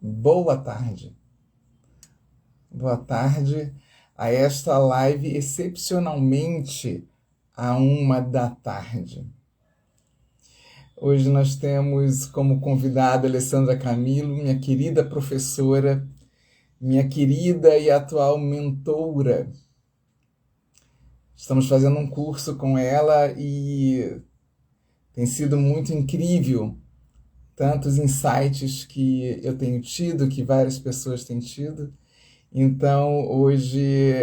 Boa tarde. Boa tarde a esta live excepcionalmente à 1 da tarde. Hoje nós temos como convidada Alessandra Camilo, minha querida professora, minha querida e atual mentora. Estamos fazendo um curso com ela e tem sido muito incrível tantos insights que eu tenho tido, que várias pessoas têm tido. Então, hoje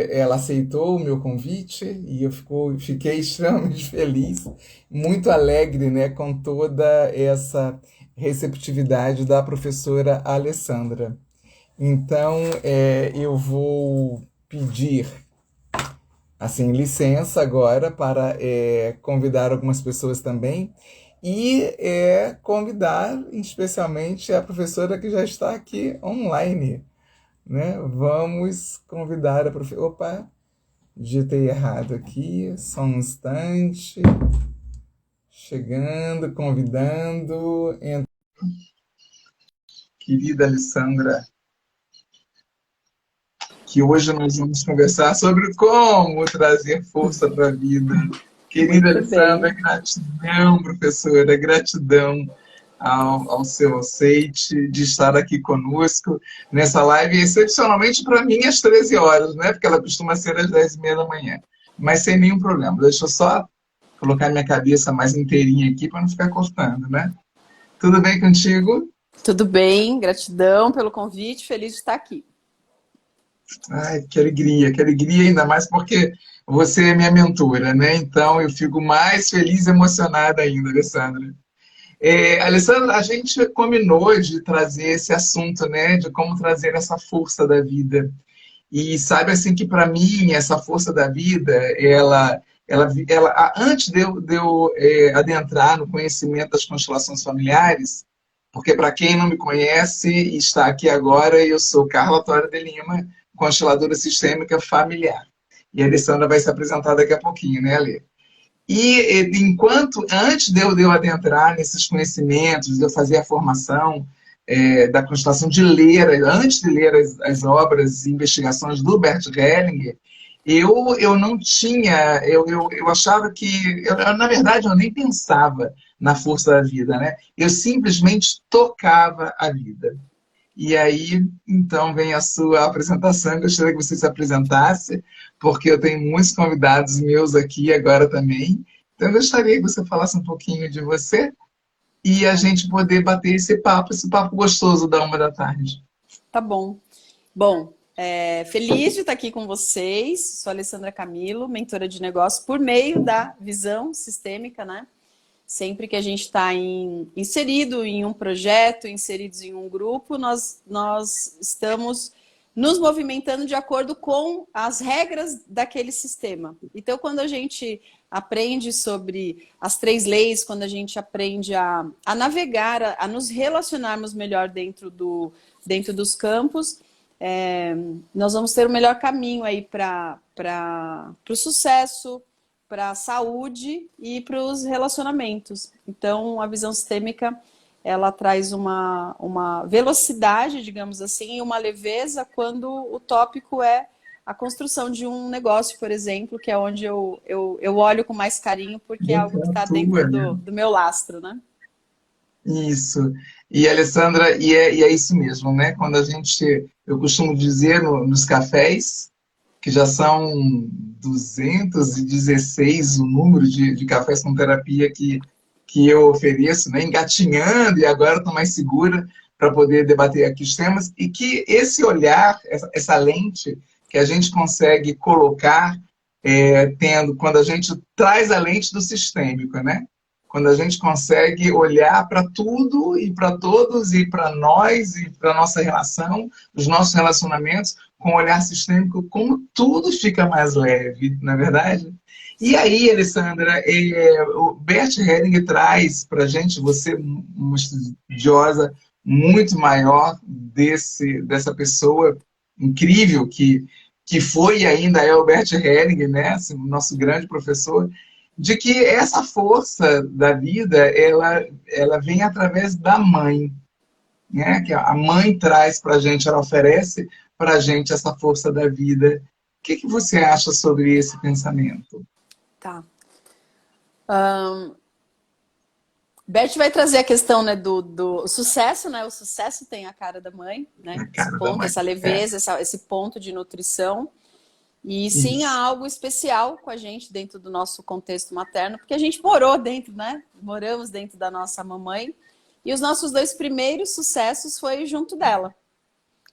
ela aceitou o meu convite e eu fiquei extremamente feliz, muito alegre, né, com toda essa receptividade da professora Alessandra. Então, eu vou pedir assim, licença agora para convidar algumas pessoas também e convidar especialmente a professora que já está aqui online, né? Vamos convidar a professora. Opa, digitei errado aqui, só um instante. Chegando, convidando. Querida Alessandra, que hoje nós vamos conversar sobre como trazer força para a vida. Querida Muito Alessandra, bem. gratidão, professora, gratidão ao seu aceite de estar aqui conosco nessa live, excepcionalmente para mim às 13 horas, né? Porque ela costuma ser às 10h30 da manhã. Mas sem nenhum problema. Deixa eu só colocar minha cabeça mais inteirinha aqui para não ficar cortando, né? Tudo bem contigo? Tudo bem, gratidão pelo convite, feliz de estar aqui. Ai, que alegria ainda mais porque você é minha mentora, né? Então eu fico mais feliz e emocionada ainda, Alessandra. Alessandra, a gente combinou de trazer esse assunto, né? De como trazer essa força da vida. E sabe assim que para mim essa força da vida, antes de eu adentrar no conhecimento das constelações familiares, porque para quem não me conhece e está aqui agora, eu sou Carla Tora de Lima, consteladora sistêmica familiar. E a Alessandra vai se apresentar daqui a pouquinho, né, Ale? Antes de eu adentrar nesses conhecimentos, de eu fazer a formação da constelação, antes de ler as obras e investigações do Bert Hellinger, eu não tinha, eu achava que, na verdade, eu nem pensava na força da vida, né? Eu simplesmente tocava a vida. E aí, então, vem a sua apresentação. Gostaria que você se apresentasse, porque eu tenho muitos convidados meus aqui agora também. Então, eu gostaria que você falasse um pouquinho de você e a gente poder bater esse papo gostoso da 1 da tarde. Tá bom. Bom, feliz de estar aqui com vocês. Sou Alessandra Camilo, mentora de negócio por meio da visão sistêmica, né? Sempre que a gente está inserido em um projeto, inseridos em um grupo, nós estamos nos movimentando de acordo com as regras daquele sistema. Então, quando a gente aprende sobre as 3 leis, quando a gente aprende a navegar, a nos relacionarmos melhor dentro dos campos, nós vamos ter o melhor caminho aí para o sucesso, para a saúde e para os relacionamentos. Então, a visão sistêmica, ela traz uma velocidade, digamos assim, e uma leveza quando o tópico é a construção de um negócio, por exemplo, que é onde eu olho com mais carinho, porque é algo que Você está dentro atua, né? do meu lastro, né? Isso. E, Alessandra, e é isso mesmo, né? Eu costumo dizer nos cafés, que já são 216 o número de cafés com terapia que eu ofereço, né? Engatinhando, e agora estou mais segura para poder debater aqui os temas, e que esse olhar, essa lente que a gente consegue colocar, quando a gente traz a lente do sistêmico, né? Quando a gente consegue olhar para tudo e para todos e para nós e para a nossa relação, os nossos relacionamentos, com um olhar sistêmico, como tudo fica mais leve, não é verdade? E Sim. aí, Alessandra, o Bert Hellinger traz para a gente, você, uma estudiosa muito maior dessa pessoa incrível que foi e ainda é o Bert Hellinger, né? Assim, nosso grande professor, de que essa força da vida, ela vem através da mãe. né? Que a mãe traz para a gente, ela oferece para a gente essa força da vida. O que que você acha sobre esse pensamento? Tá. Bert vai trazer a questão, né, do sucesso, né? O sucesso tem a cara da mãe, né? A Esse cara da ponto, mãe. essa É, leveza, esse ponto de nutrição. E sim, há isso. algo especial com a gente dentro do nosso contexto materno, porque a gente morou dentro, né? Moramos dentro da nossa mamãe. E os nossos dois primeiros sucessos foi junto dela.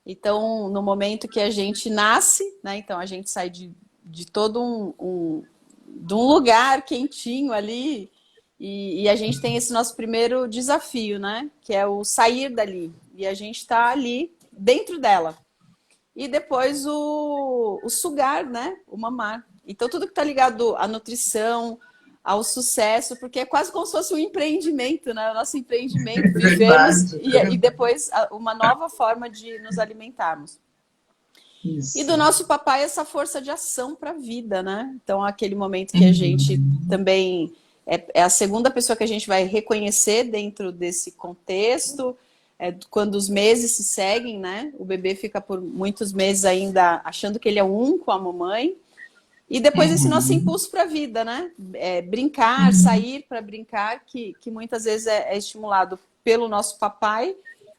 Então, no momento que a gente nasce, né? Então a gente sai de todo de um lugar quentinho ali, e a gente tem esse nosso primeiro desafio, né? Que é o sair dali. E a gente está ali dentro dela. E depois o sugar, né? O mamar. Então, tudo que está ligado à nutrição, ao sucesso, porque é quase como se fosse um empreendimento, né? O nosso empreendimento, É vivemos verdade, é e verdade. depois uma nova forma de nos alimentarmos. E do Isso. nosso papai, essa força de ação para a vida, né? Então, aquele momento que a gente Uhum. também é a segunda pessoa que a gente vai reconhecer dentro desse contexto, quando os meses se seguem, né? O bebê fica por muitos meses ainda achando que ele é um com a mamãe. E depois esse nosso Uhum. impulso para a vida, né? Brincar, Uhum. sair para brincar, que muitas vezes é estimulado pelo nosso papai,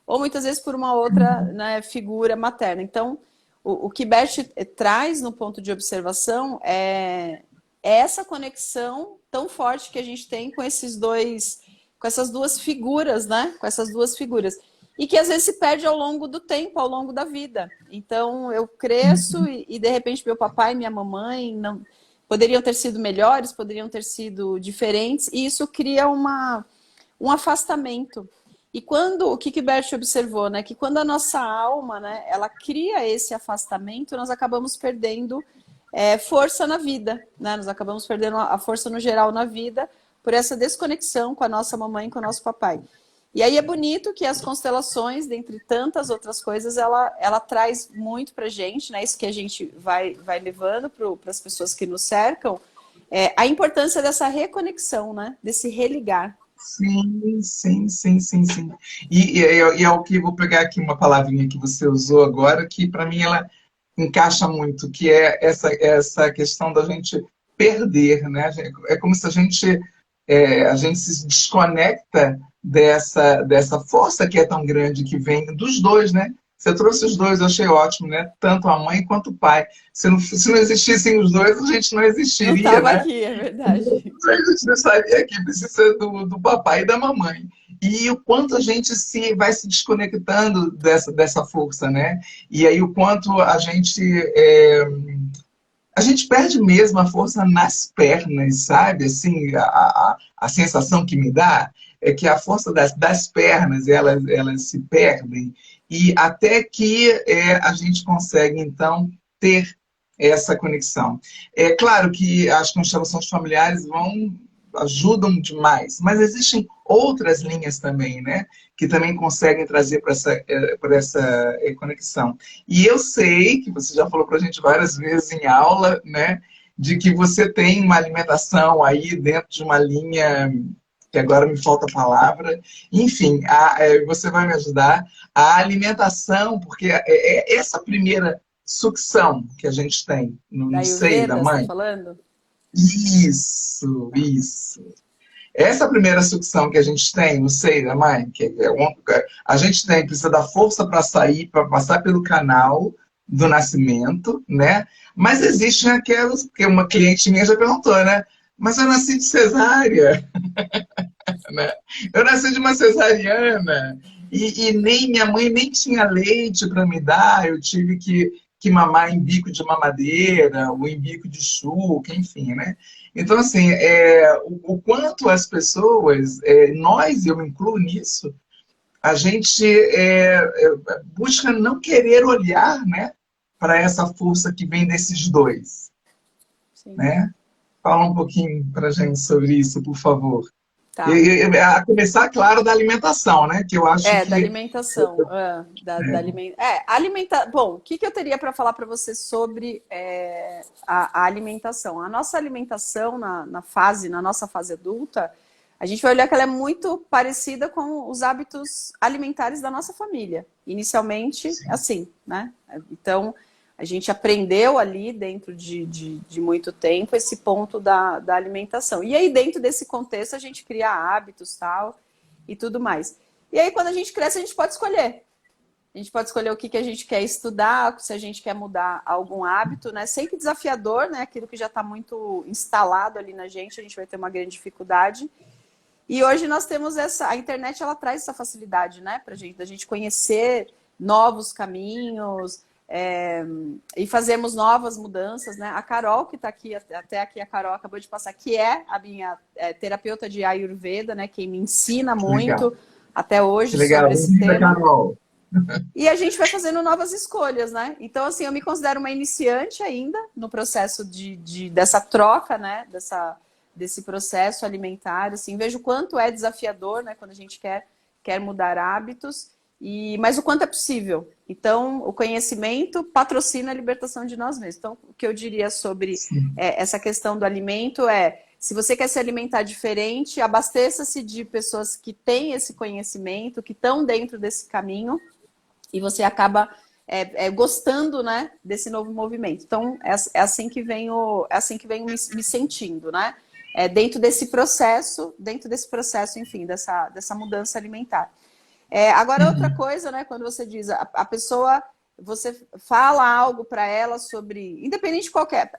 ou muitas vezes por uma outra, né, figura materna. Então, o que Bert traz no ponto de observação é essa conexão tão forte que a gente tem com esses dois, com essas duas figuras, né? Com essas duas figuras. E que às vezes se perde ao longo do tempo, ao longo da vida. Então eu cresço e de repente meu papai e minha mamãe não poderiam ter sido melhores, poderiam ter sido diferentes, e isso cria um afastamento. E quando o que Bert observou, né, que quando a nossa alma, né, ela cria esse afastamento, nós acabamos perdendo força na vida, né? Nós acabamos perdendo a força no geral na vida por essa desconexão com a nossa mamãe e com o nosso papai. E aí é bonito que as constelações, dentre tantas outras coisas, ela traz muito pra gente, né? Isso que a gente vai levando para as pessoas que nos cercam, a importância dessa reconexão, né? Desse religar. Sim, sim, sim, sim, sim. E é o que vou pegar aqui uma palavrinha que você usou agora, que para mim ela encaixa muito, que é essa questão da gente perder, né? É como se a gente se desconecta dessa força que é tão grande que vem dos dois, né? Você trouxe os dois, eu achei ótimo, né? Tanto a mãe quanto o pai. Se não existissem os dois, a gente não Não existiria, estava né? aqui, é verdade. A gente não sabia que precisa do papai e da mamãe. E o quanto a gente vai se desconectando dessa força, né? E aí o quanto a gente perde mesmo a força nas pernas, sabe? Assim, a sensação que me dá é que a força das pernas, elas se perdem, e até que a gente consegue, então, ter essa conexão. É claro que as constelações familiares ajudam demais, mas existem outras linhas também, né? Que também conseguem trazer para essa conexão. E eu sei que você já falou para a gente várias vezes em aula, né? De que você tem uma alimentação aí dentro de uma linha que agora me falta a palavra. Enfim, você vai me ajudar. A alimentação, porque essa primeira sucção que a gente tem Da no seio da Ayurveda, você está mãe. falando? Isso, Tá. isso. Essa primeira sucção que a gente tem no seio da mãe, a gente precisa da força para sair, para passar pelo canal do nascimento, né? Mas existem aquelas, porque uma cliente minha já perguntou, né? Mas eu nasci de cesárea, né? Eu nasci de uma cesariana e nem minha mãe nem tinha leite para me dar, eu tive que mamar em bico de mamadeira ou em bico de chuca, enfim, né? Então, assim, o quanto as pessoas, nós, eu me incluo nisso, a gente busca não querer olhar, né, para essa força que vem desses dois, Sim. né? Fala um pouquinho para a gente sobre isso, por favor. Tá. A começar, claro, da alimentação, né? Que eu acho Da que. alimentação. Bom, o que eu teria para falar para você sobre a alimentação? A nossa alimentação na nossa fase adulta, a gente vai olhar que ela é muito parecida com os hábitos alimentares da nossa família. Inicialmente, assim, né? Então, a gente aprendeu ali, dentro de muito tempo, esse ponto da alimentação. E aí, dentro desse contexto, a gente cria hábitos, tal, e tudo mais. E aí, quando a gente cresce, a gente pode escolher. A gente pode escolher o que a gente quer estudar, se a gente quer mudar algum hábito, né? Sempre desafiador, né? Aquilo que já está muito instalado ali na gente, a gente vai ter uma grande dificuldade. E hoje nós temos a internet, ela traz essa facilidade, né? Pra gente, da gente conhecer novos caminhos, e fazemos novas mudanças, né? A Carol, que está aqui, até aqui a Carol acabou de passar, que é a minha terapeuta de Ayurveda, né? Quem me ensina muito Legal. até hoje Legal. sobre esse Bem-vinda, tema. Carol. E a gente vai fazendo novas escolhas, né? Então, assim, eu me considero uma iniciante ainda no processo dessa troca, né? Desse processo alimentar, assim, vejo o quanto é desafiador, né? Quando a gente quer mudar hábitos, mas o quanto é possível. Então, o conhecimento patrocina a libertação de nós mesmos. Então, o que eu diria sobre essa questão do alimento se você quer se alimentar diferente, abasteça-se de pessoas que têm esse conhecimento, que estão dentro desse caminho, e você acaba gostando, né, desse novo movimento. Então, é assim que venho me sentindo, né? Dentro desse processo, enfim, dessa mudança alimentar. Agora, outra coisa, né, quando você diz, a pessoa, você fala algo para ela sobre, independente de qualquer,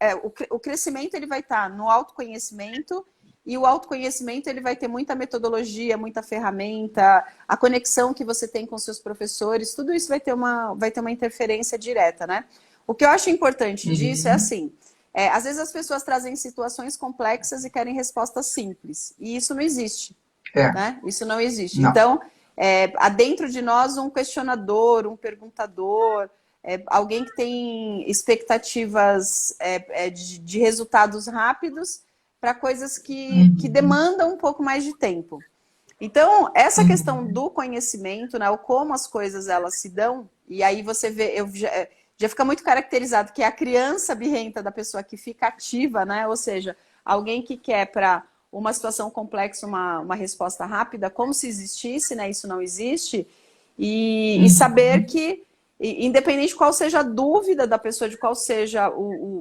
o crescimento ele vai estar no autoconhecimento, e o autoconhecimento ele vai ter muita metodologia, muita ferramenta, a conexão que você tem com seus professores, tudo isso vai ter uma interferência direta, né? O que eu acho importante disso é assim, às vezes as pessoas trazem situações complexas e querem respostas simples, e isso não existe, né? Isso não existe. Não. Então, há dentro de nós um questionador, um perguntador, alguém que tem expectativas de resultados rápidos, para coisas que demandam um pouco mais de tempo. Então, essa questão do conhecimento, né, o como as coisas elas se dão, e aí você vê, já fica muito caracterizado que é a criança birrenta da pessoa que fica ativa, né? Ou seja, alguém que quer para uma situação complexa uma resposta rápida, como se existisse, né? Isso não existe, e saber que, independente de qual seja a dúvida da pessoa, de qual seja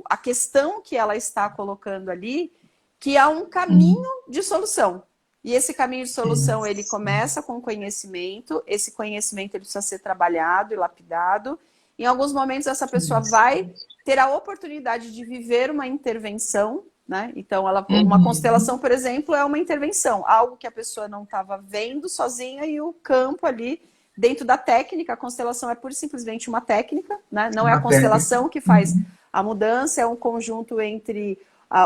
a questão que ela está colocando ali, que há um caminho de solução. E esse caminho de solução, ele começa com conhecimento, esse conhecimento ele precisa ser trabalhado e lapidado. Em alguns momentos, essa pessoa vai ter a oportunidade de viver uma intervenção, né? Então, uma constelação, por exemplo, é uma intervenção, algo que a pessoa não estava vendo sozinha, e o campo ali, dentro da técnica, a constelação é pura e simplesmente uma técnica, né? Não é a constelação que faz a mudança, é um conjunto entre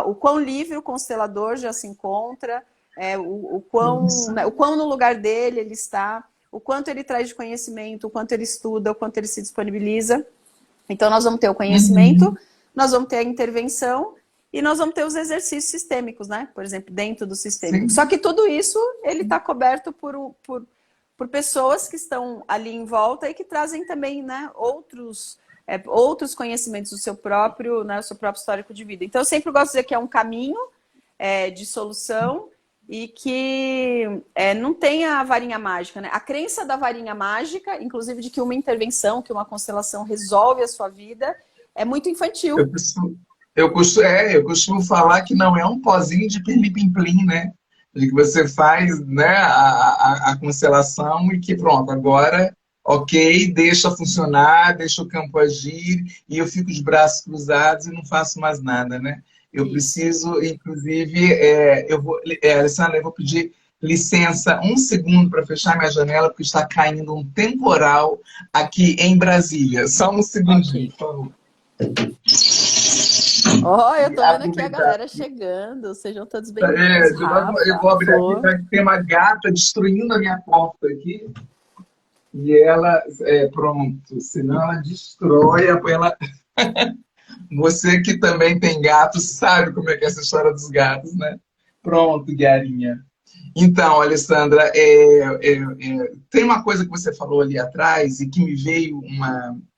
o quão livre o constelador já se encontra, o quão no lugar dele ele está, o quanto ele traz de conhecimento, o quanto ele estuda, o quanto ele se disponibiliza. Então, nós vamos ter o conhecimento, nós vamos ter a intervenção e nós vamos ter os exercícios sistêmicos, né? Por exemplo, dentro do sistêmico. Só que tudo isso, ele está coberto por pessoas que estão ali em volta e que trazem também, né, outros conhecimentos do seu próprio, né, o seu próprio histórico de vida. Então, eu sempre gosto de dizer que é um caminho de solução e que não tem a varinha mágica, né? A crença da varinha mágica, inclusive de que uma intervenção, que uma constelação resolve a sua vida, é muito infantil. Eu costumo falar que não é um pozinho de pirlim-pim-plim, né? De que você faz, né, a constelação e que pronto, agora, ok, deixa funcionar, deixa o campo agir e eu fico de braços cruzados e não faço mais nada, né? Eu preciso, inclusive, Alessandra, eu vou pedir licença um segundo para fechar minha janela, porque está caindo um temporal aqui em Brasília. Só um segundinho, por favor. Eu tô vendo aqui a galera chegando, sejam todos bem-vindos. Eu vou abrir aqui, tá, que tem uma gata destruindo a minha porta aqui. E ela, pronto, senão ela destrói, ela... Você que também tem gatos sabe como é que é essa história dos gatos, né? Pronto, Guiarinha. Então, Alessandra, tem uma coisa que você falou ali atrás e que me veio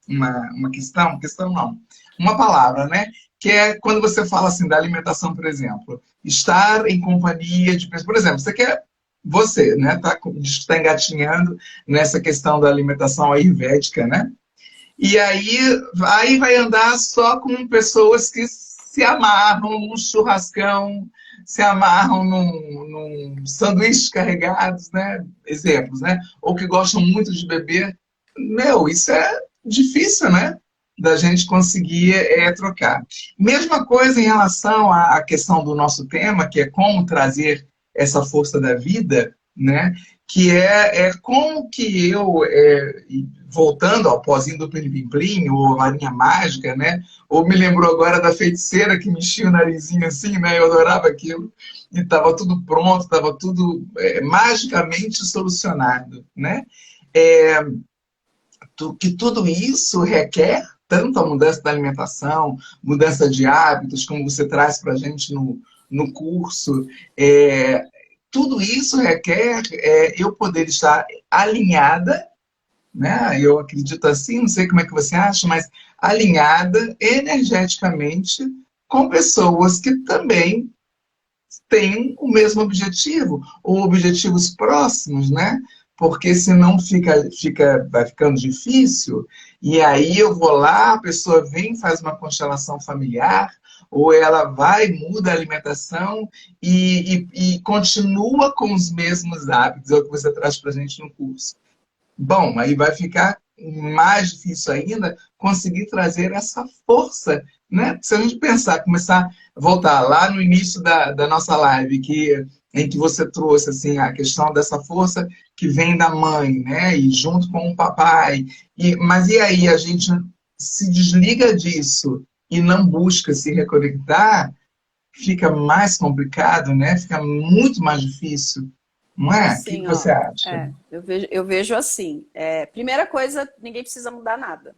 uma questão não, uma palavra, né? Que é quando você fala assim da alimentação, por exemplo, estar em companhia de pessoas. Por exemplo, você quer você, né? Diz que está engatinhando nessa questão da alimentação ayurvédica, né? E aí vai andar só com pessoas que se amarram num churrascão, se amarram num sanduíches carregados, né? Exemplos, né? Ou que gostam muito de beber. Meu, isso é difícil, né? Da gente conseguir trocar. Mesma coisa em relação à questão do nosso tema, que é como trazer essa força da vida, né? Que é como que eu, voltando ao pozinho do Plim Plim, ou a varinha mágica, né? Ou me lembrou agora da feiticeira que mexia o narizinho assim, né? Eu adorava aquilo. E estava tudo pronto, estava tudo magicamente solucionado, né? É, que tudo isso requer tanto a mudança da alimentação, mudança de hábitos, como você traz para a gente no curso. Tudo isso requer eu poder estar alinhada, né? Eu acredito assim, não sei como é que você acha, mas alinhada energeticamente com pessoas que também têm o mesmo objetivo, ou objetivos próximos, né? Porque senão vai ficando difícil, e aí eu vou lá, a pessoa vem, faz uma constelação familiar, ou ela vai, muda a alimentação e continua com os mesmos hábitos, é o que você traz para a gente no curso. Bom, aí vai ficar mais difícil ainda conseguir trazer essa força, né? Se a gente pensar, começar a voltar lá no início da nossa live, em que você trouxe assim, a questão dessa força que vem da mãe, né? E junto com o papai. Mas e aí a gente se desliga disso e não busca se reconectar, fica mais complicado, né? Fica muito mais difícil, não é? O que Sim, você ó. acha? Eu vejo assim. Primeira coisa, ninguém precisa mudar nada.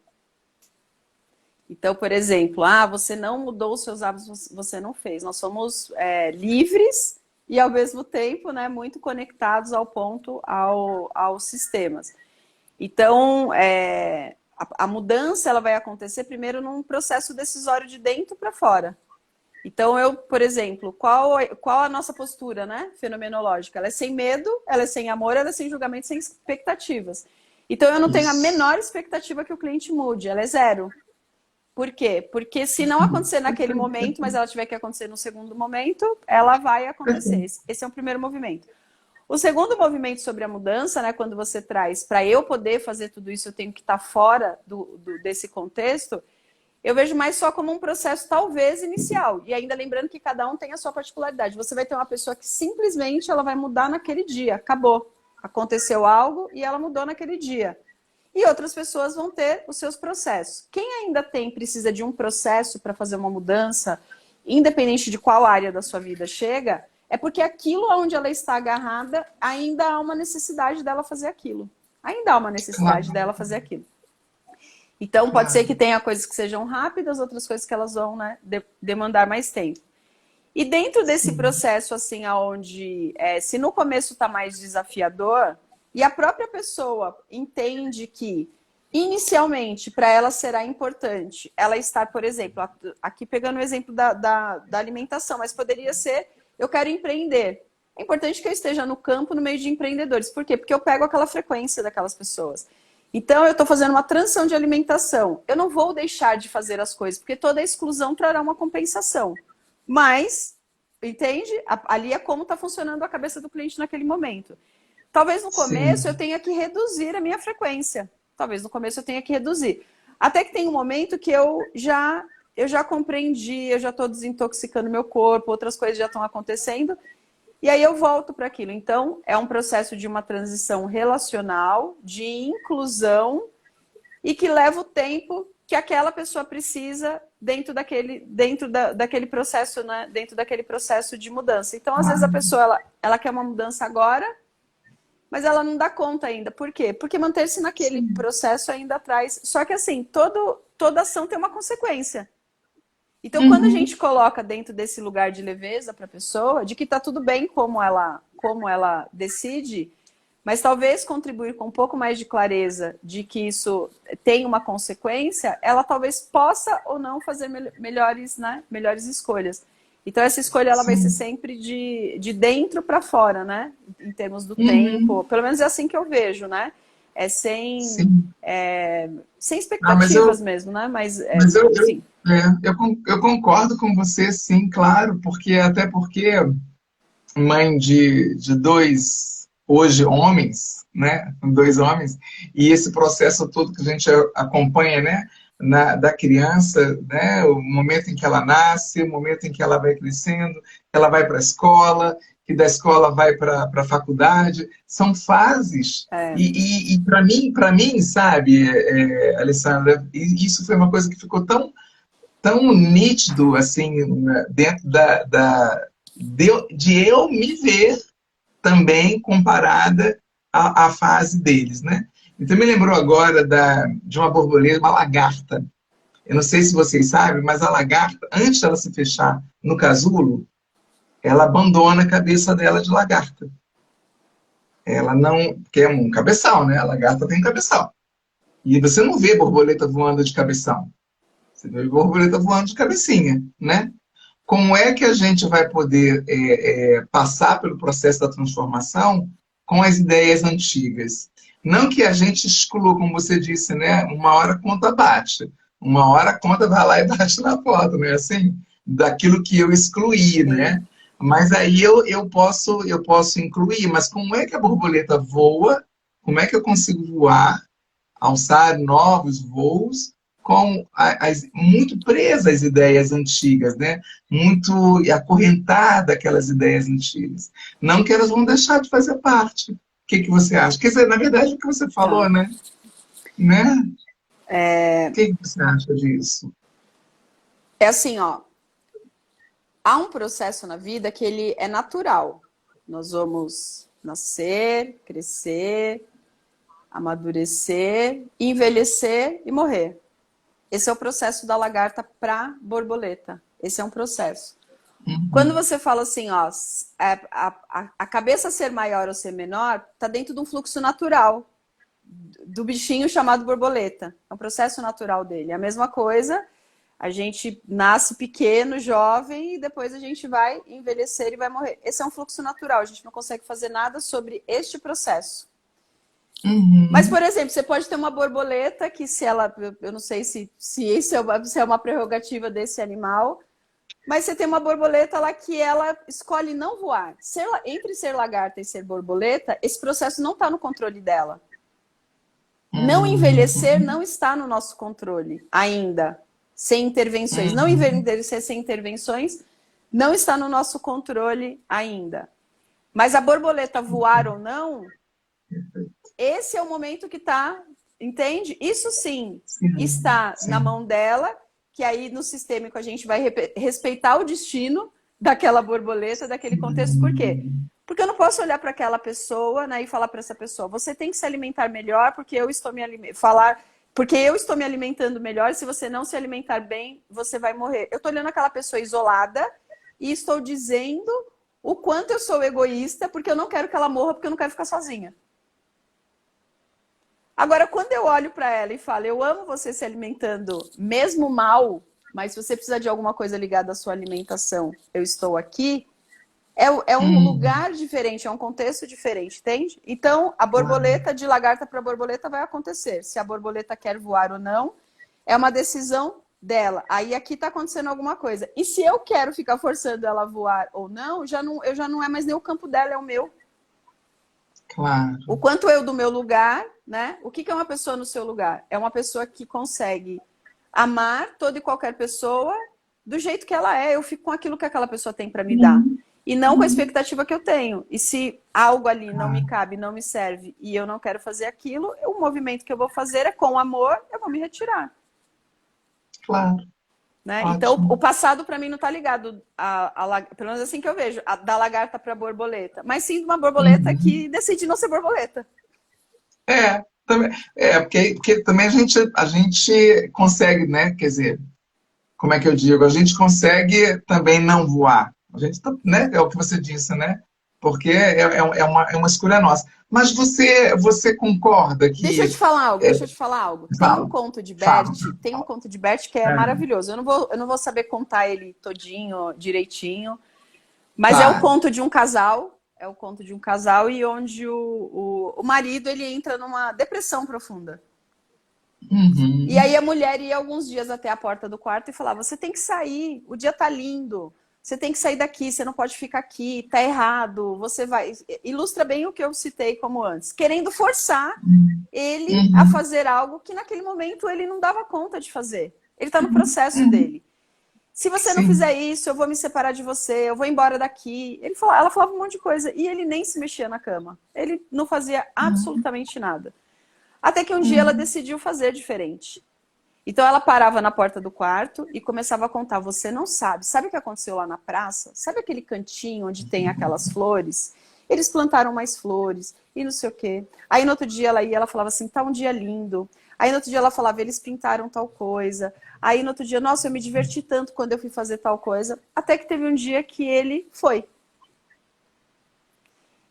Então, por exemplo, você não mudou os seus hábitos, você não fez. Nós somos livres e, ao mesmo tempo, né, muito conectados ao ponto, aos sistemas. Então, a mudança ela vai acontecer primeiro num processo decisório de dentro para fora. Então, por exemplo, qual a nossa postura, né, fenomenológica? Ela é sem medo, ela é sem amor, ela é sem julgamento, sem expectativas. Então, eu não tenho a Isso. menor expectativa que o cliente mude, ela é zero. Por quê? Porque se não acontecer naquele momento, mas ela tiver que acontecer no segundo momento, ela vai acontecer. Esse é o primeiro movimento. O segundo movimento sobre a mudança, né, quando você traz, para eu poder fazer tudo isso, eu tenho que estar fora desse contexto, eu vejo mais só como um processo talvez inicial. E ainda lembrando que cada um tem a sua particularidade. Você vai ter uma pessoa que simplesmente ela vai mudar naquele dia, acabou. Aconteceu algo e ela mudou naquele dia. E outras pessoas vão ter os seus processos. Quem ainda precisa de um processo para fazer uma mudança, independente de qual área da sua vida chega, é porque aquilo onde ela está agarrada, ainda há uma necessidade dela fazer aquilo. Ainda há uma necessidade Claro, dela fazer aquilo. Então, pode ser claro. que tenha coisas que sejam rápidas, outras coisas que elas vão, né, demandar mais tempo. E dentro desse Sim. processo, assim, onde se no começo está mais desafiador, e a própria pessoa entende que, inicialmente, para ela será importante ela estar, por exemplo, aqui pegando o exemplo da alimentação, mas poderia ser, eu quero empreender. É importante que eu esteja no campo, no meio de empreendedores. Por quê? Porque eu pego aquela frequência daquelas pessoas. Então, eu estou fazendo uma transição de alimentação. Eu não vou deixar de fazer as coisas, porque toda exclusão trará uma compensação. Mas, entende? Ali é como está funcionando a cabeça do cliente naquele momento. Talvez no começo eu Sim. tenha que reduzir a minha frequência. Talvez no começo eu tenha que reduzir. Até que tem um momento que eu já compreendi, eu já estou desintoxicando meu corpo, outras coisas já estão acontecendo. E aí eu volto para aquilo. Então, é um processo de uma transição relacional, de inclusão, e que leva o tempo que aquela pessoa precisa dentro daquele processo, né? Dentro daquele processo de mudança. Então, às vezes a pessoa ela quer uma mudança agora, mas ela não dá conta ainda. Por quê? Porque manter-se naquele Sim. processo ainda traz. Só que assim, toda ação tem uma consequência. Então, quando a Uhum. gente coloca dentro desse lugar de leveza para a pessoa, de que está tudo bem como ela decide, mas talvez contribuir com um pouco mais de clareza de que isso tem uma consequência, ela talvez possa ou não fazer melhores, né, melhores escolhas. Então, essa escolha ela vai ser sim, sempre de dentro para fora, né? Em termos do uhum, tempo. Pelo menos é assim que eu vejo, né? É sim. sem Ah, expectativas mesmo, né? Mas, mas enfim. eu concordo com você, sim, claro, porque até porque mãe de dois, hoje, homens, né? Dois homens, e esse processo todo que a gente acompanha, né? Da criança, né? O momento em que ela nasce, o momento em que ela vai crescendo, ela vai para a escola, que da escola vai para a faculdade, são fases. É, E para mim, sabe, Alessandra, isso foi uma coisa que ficou tão nítido assim dentro de eu me ver também comparada à fase deles, né? Então me lembrou agora de uma borboleta, uma lagarta. Eu não sei se vocês sabem, mas a lagarta, antes dela se fechar no casulo, ela abandona a cabeça dela de lagarta. Ela não quer um cabeção, né? A lagarta tem cabeção. E você não vê borboleta voando de cabeção. Você vê borboleta voando de cabecinha, né? Como é que a gente vai poder passar pelo processo da transformação com as ideias antigas? Não que a gente exclua, como você disse, né? Uma hora a conta bate, uma hora a conta vai lá e bate na porta, né? Assim, daquilo que eu excluí, sim. né? Mas aí eu posso incluir, mas como é que a borboleta voa? Como é que eu consigo voar, alçar novos voos com muito presa às ideias antigas, né? Muito acorrentada àquelas ideias antigas. Não que elas vão deixar de fazer parte. O que você acha? Quer dizer, na verdade, o que você Tá. falou, né? O que você acha disso? É assim, ó. Há um processo na vida que ele é natural. Nós vamos nascer, crescer, amadurecer, envelhecer e morrer. Esse é o processo da lagarta para borboleta. Esse é um processo. Quando Uhum. você fala assim, ó, a cabeça ser maior ou ser menor, está dentro de um fluxo natural do bichinho chamado borboleta. É um processo natural dele. É a mesma coisa, a gente nasce pequeno, jovem, e depois a gente vai envelhecer e vai morrer. Esse é um fluxo natural, a gente não consegue fazer nada sobre este processo. Mas, Uhum. por exemplo, você pode ter uma borboleta que se ela, eu não sei se isso se é uma prerrogativa desse animal, mas você tem uma borboleta lá que ela escolhe não voar. Entre ser lagarta e ser borboleta, esse processo não está no controle dela. Não envelhecer Uhum. não está no nosso controle ainda, sem intervenções. Não Uhum. envelhecer sem intervenções não está no nosso controle ainda. Mas a borboleta voar ou não, esse é o momento que está, entende? Isso sim Sim, está na sim. mão dela, que aí no sistêmico a gente vai respeitar o destino daquela borboleta, daquele contexto. Por quê? Sim. Porque eu não posso olhar para aquela pessoa, né, e falar para essa pessoa, você tem que se alimentar melhor porque eu estou me porque eu estou me alimentando melhor. Se você não se alimentar bem, você vai morrer. Eu estou olhando aquela pessoa isolada e estou dizendo o quanto eu sou egoísta porque eu não quero que ela morra, porque eu não quero ficar sozinha. Agora, quando eu olho para ela e falo, eu amo você se alimentando mesmo mal, mas se você precisar de alguma coisa ligada à sua alimentação, eu estou aqui, é um Hum, lugar diferente, é um contexto diferente, entende? Então, a claro. borboleta, de lagarta para borboleta, vai acontecer. Se a borboleta quer voar ou não, é uma decisão dela. Aí aqui está acontecendo alguma coisa. E se eu quero ficar forçando ela a voar ou não, eu já não é mais nem o campo dela, é o meu. O Claro. quanto eu do meu lugar, né? O que é uma pessoa no seu lugar? É uma pessoa que consegue amar toda e qualquer pessoa do jeito que ela é. Eu fico com aquilo que aquela pessoa tem para me dar. Uhum. E não com a expectativa que eu tenho. E se algo ali não me Claro. cabe, não me serve e eu não quero fazer aquilo, o movimento que eu vou fazer é com amor, eu vou me retirar. Claro. Né? Então, o Ótimo. passado para mim não está ligado pelo menos assim que eu vejo, da lagarta para borboleta, mas sim de uma borboleta Uhum. que decide não ser borboleta. Também, porque também a gente consegue, né? Quer dizer, como é que eu digo? A gente consegue também não voar. A gente, né? É o que você disse, né? Porque é uma escolha nossa. Mas você concorda Deixa eu que... te falar algo, deixa eu te falar algo. Fala, fala. Tem um conto de Bert que é É, maravilhoso. Eu não vou saber contar ele todinho, direitinho, mas é o tá. conto de um casal, é o conto de um casal e onde o marido ele entra numa depressão profunda. E Uhum, aí a mulher ia alguns dias até a porta do quarto e falava: você tem que sair, o dia tá lindo. Você tem que sair daqui, você não pode ficar aqui, tá errado. Você vai. Ilustra bem o que eu citei como antes, querendo forçar ele a uhum, fazer algo que naquele momento ele não dava conta de fazer. Ele está no uhum, processo uhum. dele. Se você não Sim. fizer isso, eu vou me separar de você, eu vou embora daqui. Ela falava um monte de coisa e ele nem se mexia na cama. Ele não fazia Uhum, absolutamente nada. Até que um dia ela uhum, decidiu fazer diferente. Então ela parava na porta do quarto e começava a contar: você não sabe. Sabe o que aconteceu lá na praça? Sabe aquele cantinho onde tem aquelas flores? Eles plantaram mais flores e não sei o quê. Aí no outro dia ela ia, ela falava assim: tá um dia lindo. Aí no outro dia ela falava: eles pintaram tal coisa. Aí no outro dia: nossa, eu me diverti tanto quando eu fui fazer tal coisa. Até que teve um dia que ele foi.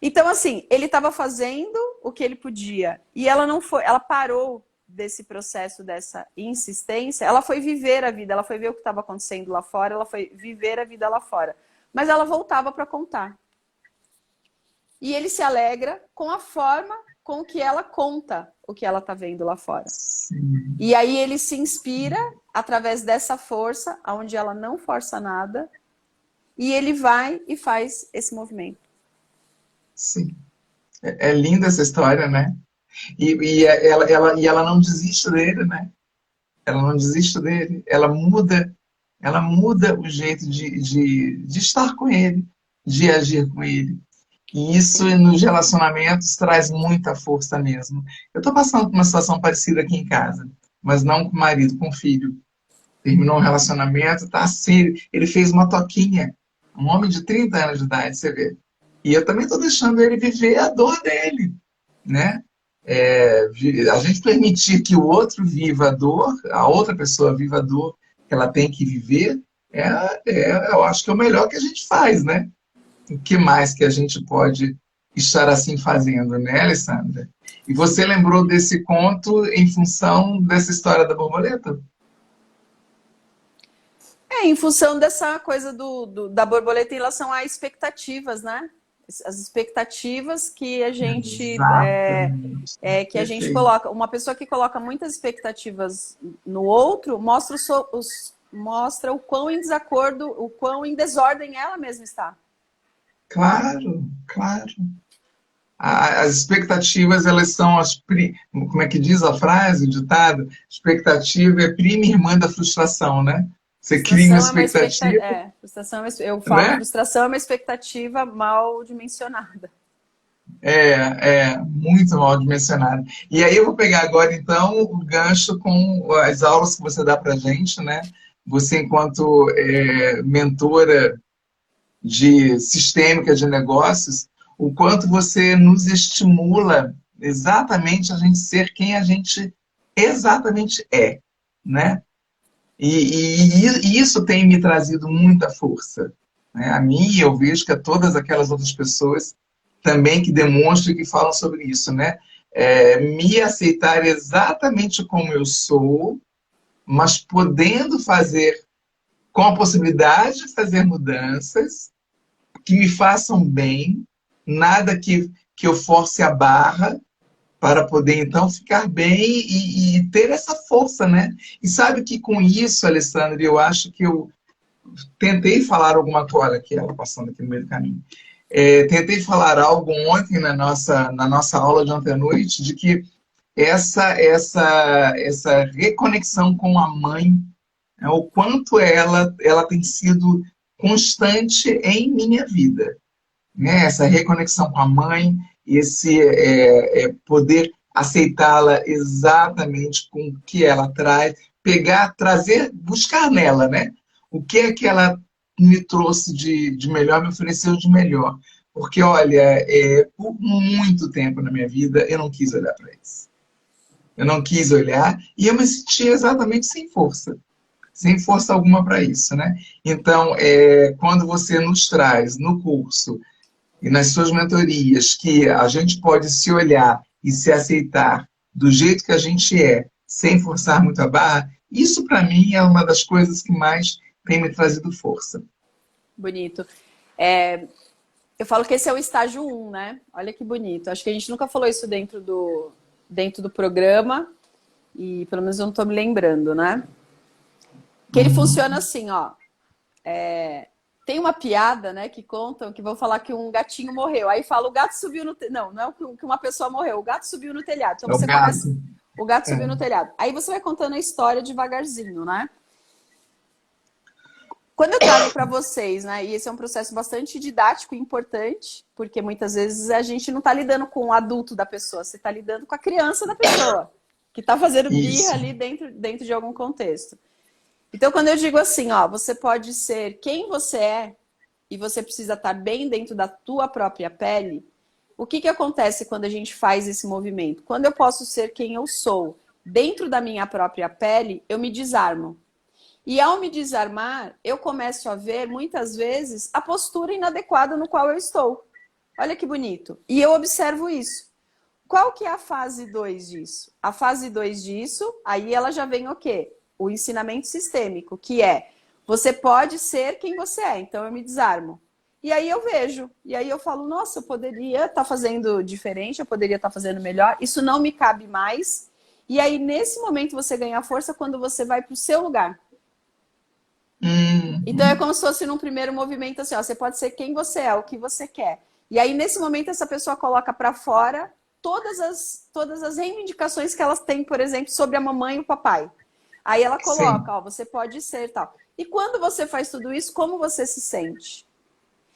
Então, assim, ele estava fazendo o que ele podia e ela não foi, ela parou desse processo, dessa insistência, ela foi viver a vida, ela foi ver o que estava acontecendo lá fora, ela foi viver a vida lá fora. Mas ela voltava para contar. E ele se alegra com a forma com que ela conta o que ela está vendo lá fora. sim, E aí ele se inspira através dessa força, onde ela não força nada, e ele vai e faz esse movimento. sim. É linda essa história, né? E ela não desiste dele, né? Ela não desiste dele. Ela muda o jeito de estar com ele, de agir com ele. E isso Sim. nos relacionamentos traz muita força mesmo. Eu estou passando por uma situação parecida aqui em casa, mas não com o marido, com o filho. Terminou um relacionamento, tá assim, ele fez uma toquinha. Um homem de 30 anos de idade, você vê. E eu também estou deixando ele viver a dor dele, né? A gente permitir que o outro viva a dor, a outra pessoa viva a dor que ela tem que viver, eu acho que é o melhor que a gente faz, né? O que mais que a gente pode estar assim fazendo, né, Alessandra? E você lembrou desse conto em função dessa história da borboleta? Em função dessa coisa da borboleta em relação a expectativas, né? As expectativas que a gente Exatamente. que a gente Perfeito. coloca. Uma pessoa que coloca muitas expectativas no outro mostra, mostra o quão em desacordo, o quão em desordem ela mesma está. Claro, claro. As expectativas, elas são como é que diz a frase, o ditado? Expectativa é prima irmã da frustração, né? Você cria uma Frustração é uma expectativa. expectativa, Frustração eu falo, né? frustração é uma expectativa mal dimensionada. Muito mal dimensionado. E aí eu vou pegar agora, então, o gancho com as aulas que você dá para gente, né? Você, enquanto mentora de sistêmica de negócios, o quanto você nos estimula exatamente a gente ser quem a gente exatamente é, né? E isso tem me trazido muita força, né? A mim, eu vejo que a todas aquelas outras pessoas também que demonstram e que falam sobre isso, né? Me aceitar exatamente como eu sou, mas podendo fazer, com a possibilidade de fazer mudanças que me façam bem, nada que eu force a barra, para poder então ficar bem e ter essa força, né? E sabe que com isso, Alessandra, eu acho que eu tentei falar alguma coisa, aqui ela passando aqui no meio do caminho. Tentei falar algo ontem na nossa aula de ontem à noite, de que essa reconexão com a mãe, né, o quanto ela tem sido constante em minha vida, né? Essa reconexão com a mãe, esse poder aceitá-la exatamente com o que ela traz, pegar, trazer, buscar nela, né? O que é que ela me trouxe de melhor, me ofereceu de melhor. Porque, olha, por muito tempo na minha vida, eu não quis olhar para isso. Eu não quis olhar e eu me sentia exatamente sem força alguma para isso, né? Então, quando você nos traz no curso e nas suas mentorias que a gente pode se olhar e se aceitar do jeito que a gente é, sem forçar muito a barra, isso para mim é uma das coisas que mais tem me trazido força. Bonito. Eu falo que esse é o estágio 1, né? Olha que bonito. Acho que a gente nunca falou isso dentro do programa, e pelo menos eu não estou me lembrando, né? Que ele funciona assim, ó. Tem uma piada, né, que contam que vão falar que um gatinho morreu. Aí fala, o gato subiu no telhado. Não é que uma pessoa morreu, o gato subiu no telhado. Então É o você gato. começa. O gato subiu no telhado. Aí você vai contando a história devagarzinho, né? Quando eu trago para vocês, né, e esse é um processo bastante didático e importante, porque muitas vezes a gente não está lidando com o adulto da pessoa, você está lidando com a criança da pessoa, que está fazendo birra ali dentro de algum contexto. Então, quando eu digo assim, ó, você pode ser quem você é e você precisa estar bem dentro da tua própria pele, o que acontece quando a gente faz esse movimento? Quando eu posso ser quem eu sou dentro da minha própria pele, eu me desarmo. E ao me desarmar, eu começo a ver, muitas vezes, a postura inadequada no qual eu estou. Olha que bonito. E eu observo isso. Qual que é a fase 2 disso? A fase 2 disso, aí ela já vem o quê? O ensinamento sistêmico, que é, você pode ser quem você é, então eu me desarmo. E aí eu vejo, e aí eu falo, nossa, eu poderia estar fazendo diferente, eu poderia estar fazendo melhor, isso não me cabe mais. E aí, nesse momento, você ganha força quando você vai para o seu lugar. Então é como se fosse num primeiro movimento assim, ó, você pode ser quem você é, o que você quer. E aí nesse momento essa pessoa coloca para fora todas as reivindicações que elas têm, por exemplo, sobre a mamãe e o papai. Aí ela coloca, ó, você pode ser tal. E quando você faz tudo isso, como você se sente?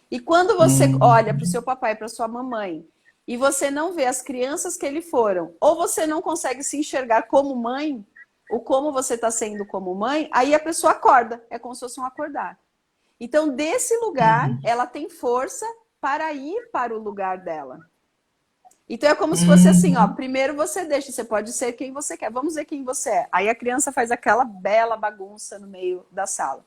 E quando você olha para o seu papai, para sua mamãe, e você não vê as crianças que eles foram, ou você não consegue se enxergar como mãe, o como você está sendo como mãe, aí a pessoa acorda. É como se fosse um acordar. Então, desse lugar, ela tem força para ir para o lugar dela. Então, é como se fosse assim, ó. Primeiro você deixa, você pode ser quem você quer. Vamos ver quem você é. Aí a criança faz aquela bela bagunça no meio da sala.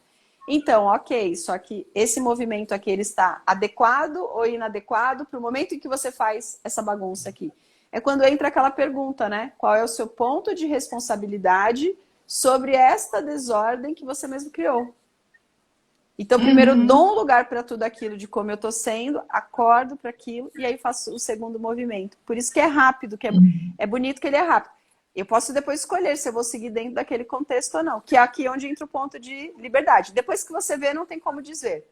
Então, ok, só que esse movimento aqui, ele está adequado ou inadequado para o momento em que você faz essa bagunça aqui? É quando entra aquela pergunta, né? Qual é o seu ponto de responsabilidade sobre esta desordem que você mesmo criou? Então, primeiro eu dou um lugar para tudo aquilo de como eu estou sendo, acordo para aquilo e aí faço o segundo movimento. Por isso que é rápido, que é bonito que ele é rápido. Eu posso depois escolher se eu vou seguir dentro daquele contexto ou não, que é aqui onde entra o ponto de liberdade. Depois que você vê, não tem como desver.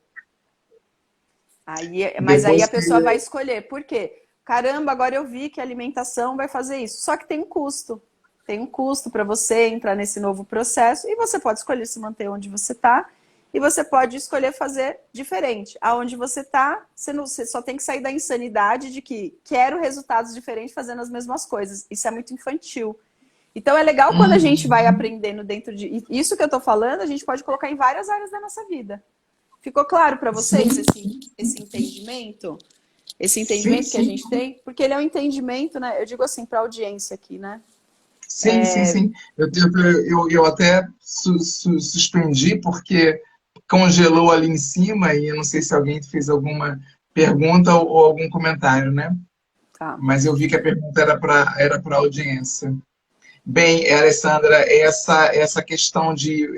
Mas aí a pessoa vai escolher. Por quê? Caramba, agora eu vi que a alimentação vai fazer isso. Só que tem um custo. Tem um custo para você entrar nesse novo processo e você pode escolher se manter onde você está e você pode escolher fazer diferente. Aonde você está, você só tem que sair da insanidade de que quero resultados diferentes fazendo as mesmas coisas. Isso é muito infantil. Então é legal quando a gente vai aprendendo dentro de... Isso que eu estou falando, a gente pode colocar em várias áreas da nossa vida. Ficou claro para vocês esse entendimento? Esse entendimento que a gente tem? Porque ele é um entendimento, né? Eu digo assim, para a audiência aqui, né? Sim. Eu até suspendi porque congelou ali em cima e eu não sei se alguém fez alguma pergunta ou algum comentário, né? Tá. Mas eu vi que a pergunta era para a audiência. Bem, Alessandra, essa questão de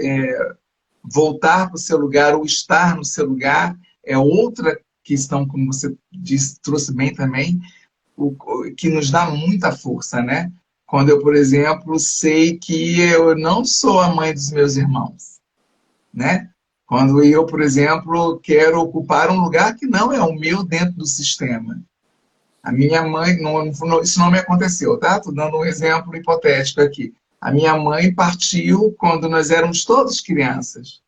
voltar para o seu lugar ou estar no seu lugar é outra questão, como você disse, trouxe bem também, que nos dá muita força, né? Quando eu, por exemplo, sei que eu não sou a mãe dos meus irmãos, né? Quando eu, por exemplo, quero ocupar um lugar que não é o meu dentro do sistema. A minha mãe, isso não me aconteceu, tá? Estou dando um exemplo hipotético aqui. A minha mãe partiu quando nós éramos todos crianças.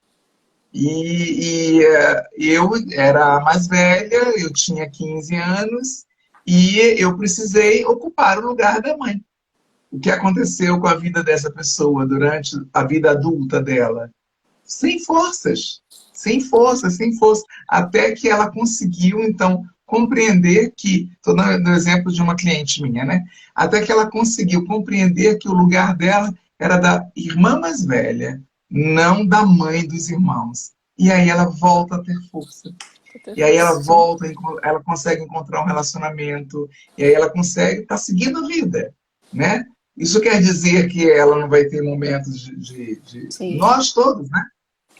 E eu era a mais velha, eu tinha 15 anos, e eu precisei ocupar o lugar da mãe. O que aconteceu com a vida dessa pessoa durante a vida adulta dela? Sem forças, até que ela conseguiu, então, compreender que, estou dando o exemplo de uma cliente minha, né? Até que ela conseguiu compreender que o lugar dela era da irmã mais velha, não da mãe dos irmãos. E aí ela volta a ter força. E aí ela volta, ela consegue encontrar um relacionamento, e aí ela consegue estar seguindo a vida, né? Isso quer dizer que ela não vai ter momentos Sim. Nós todos, né?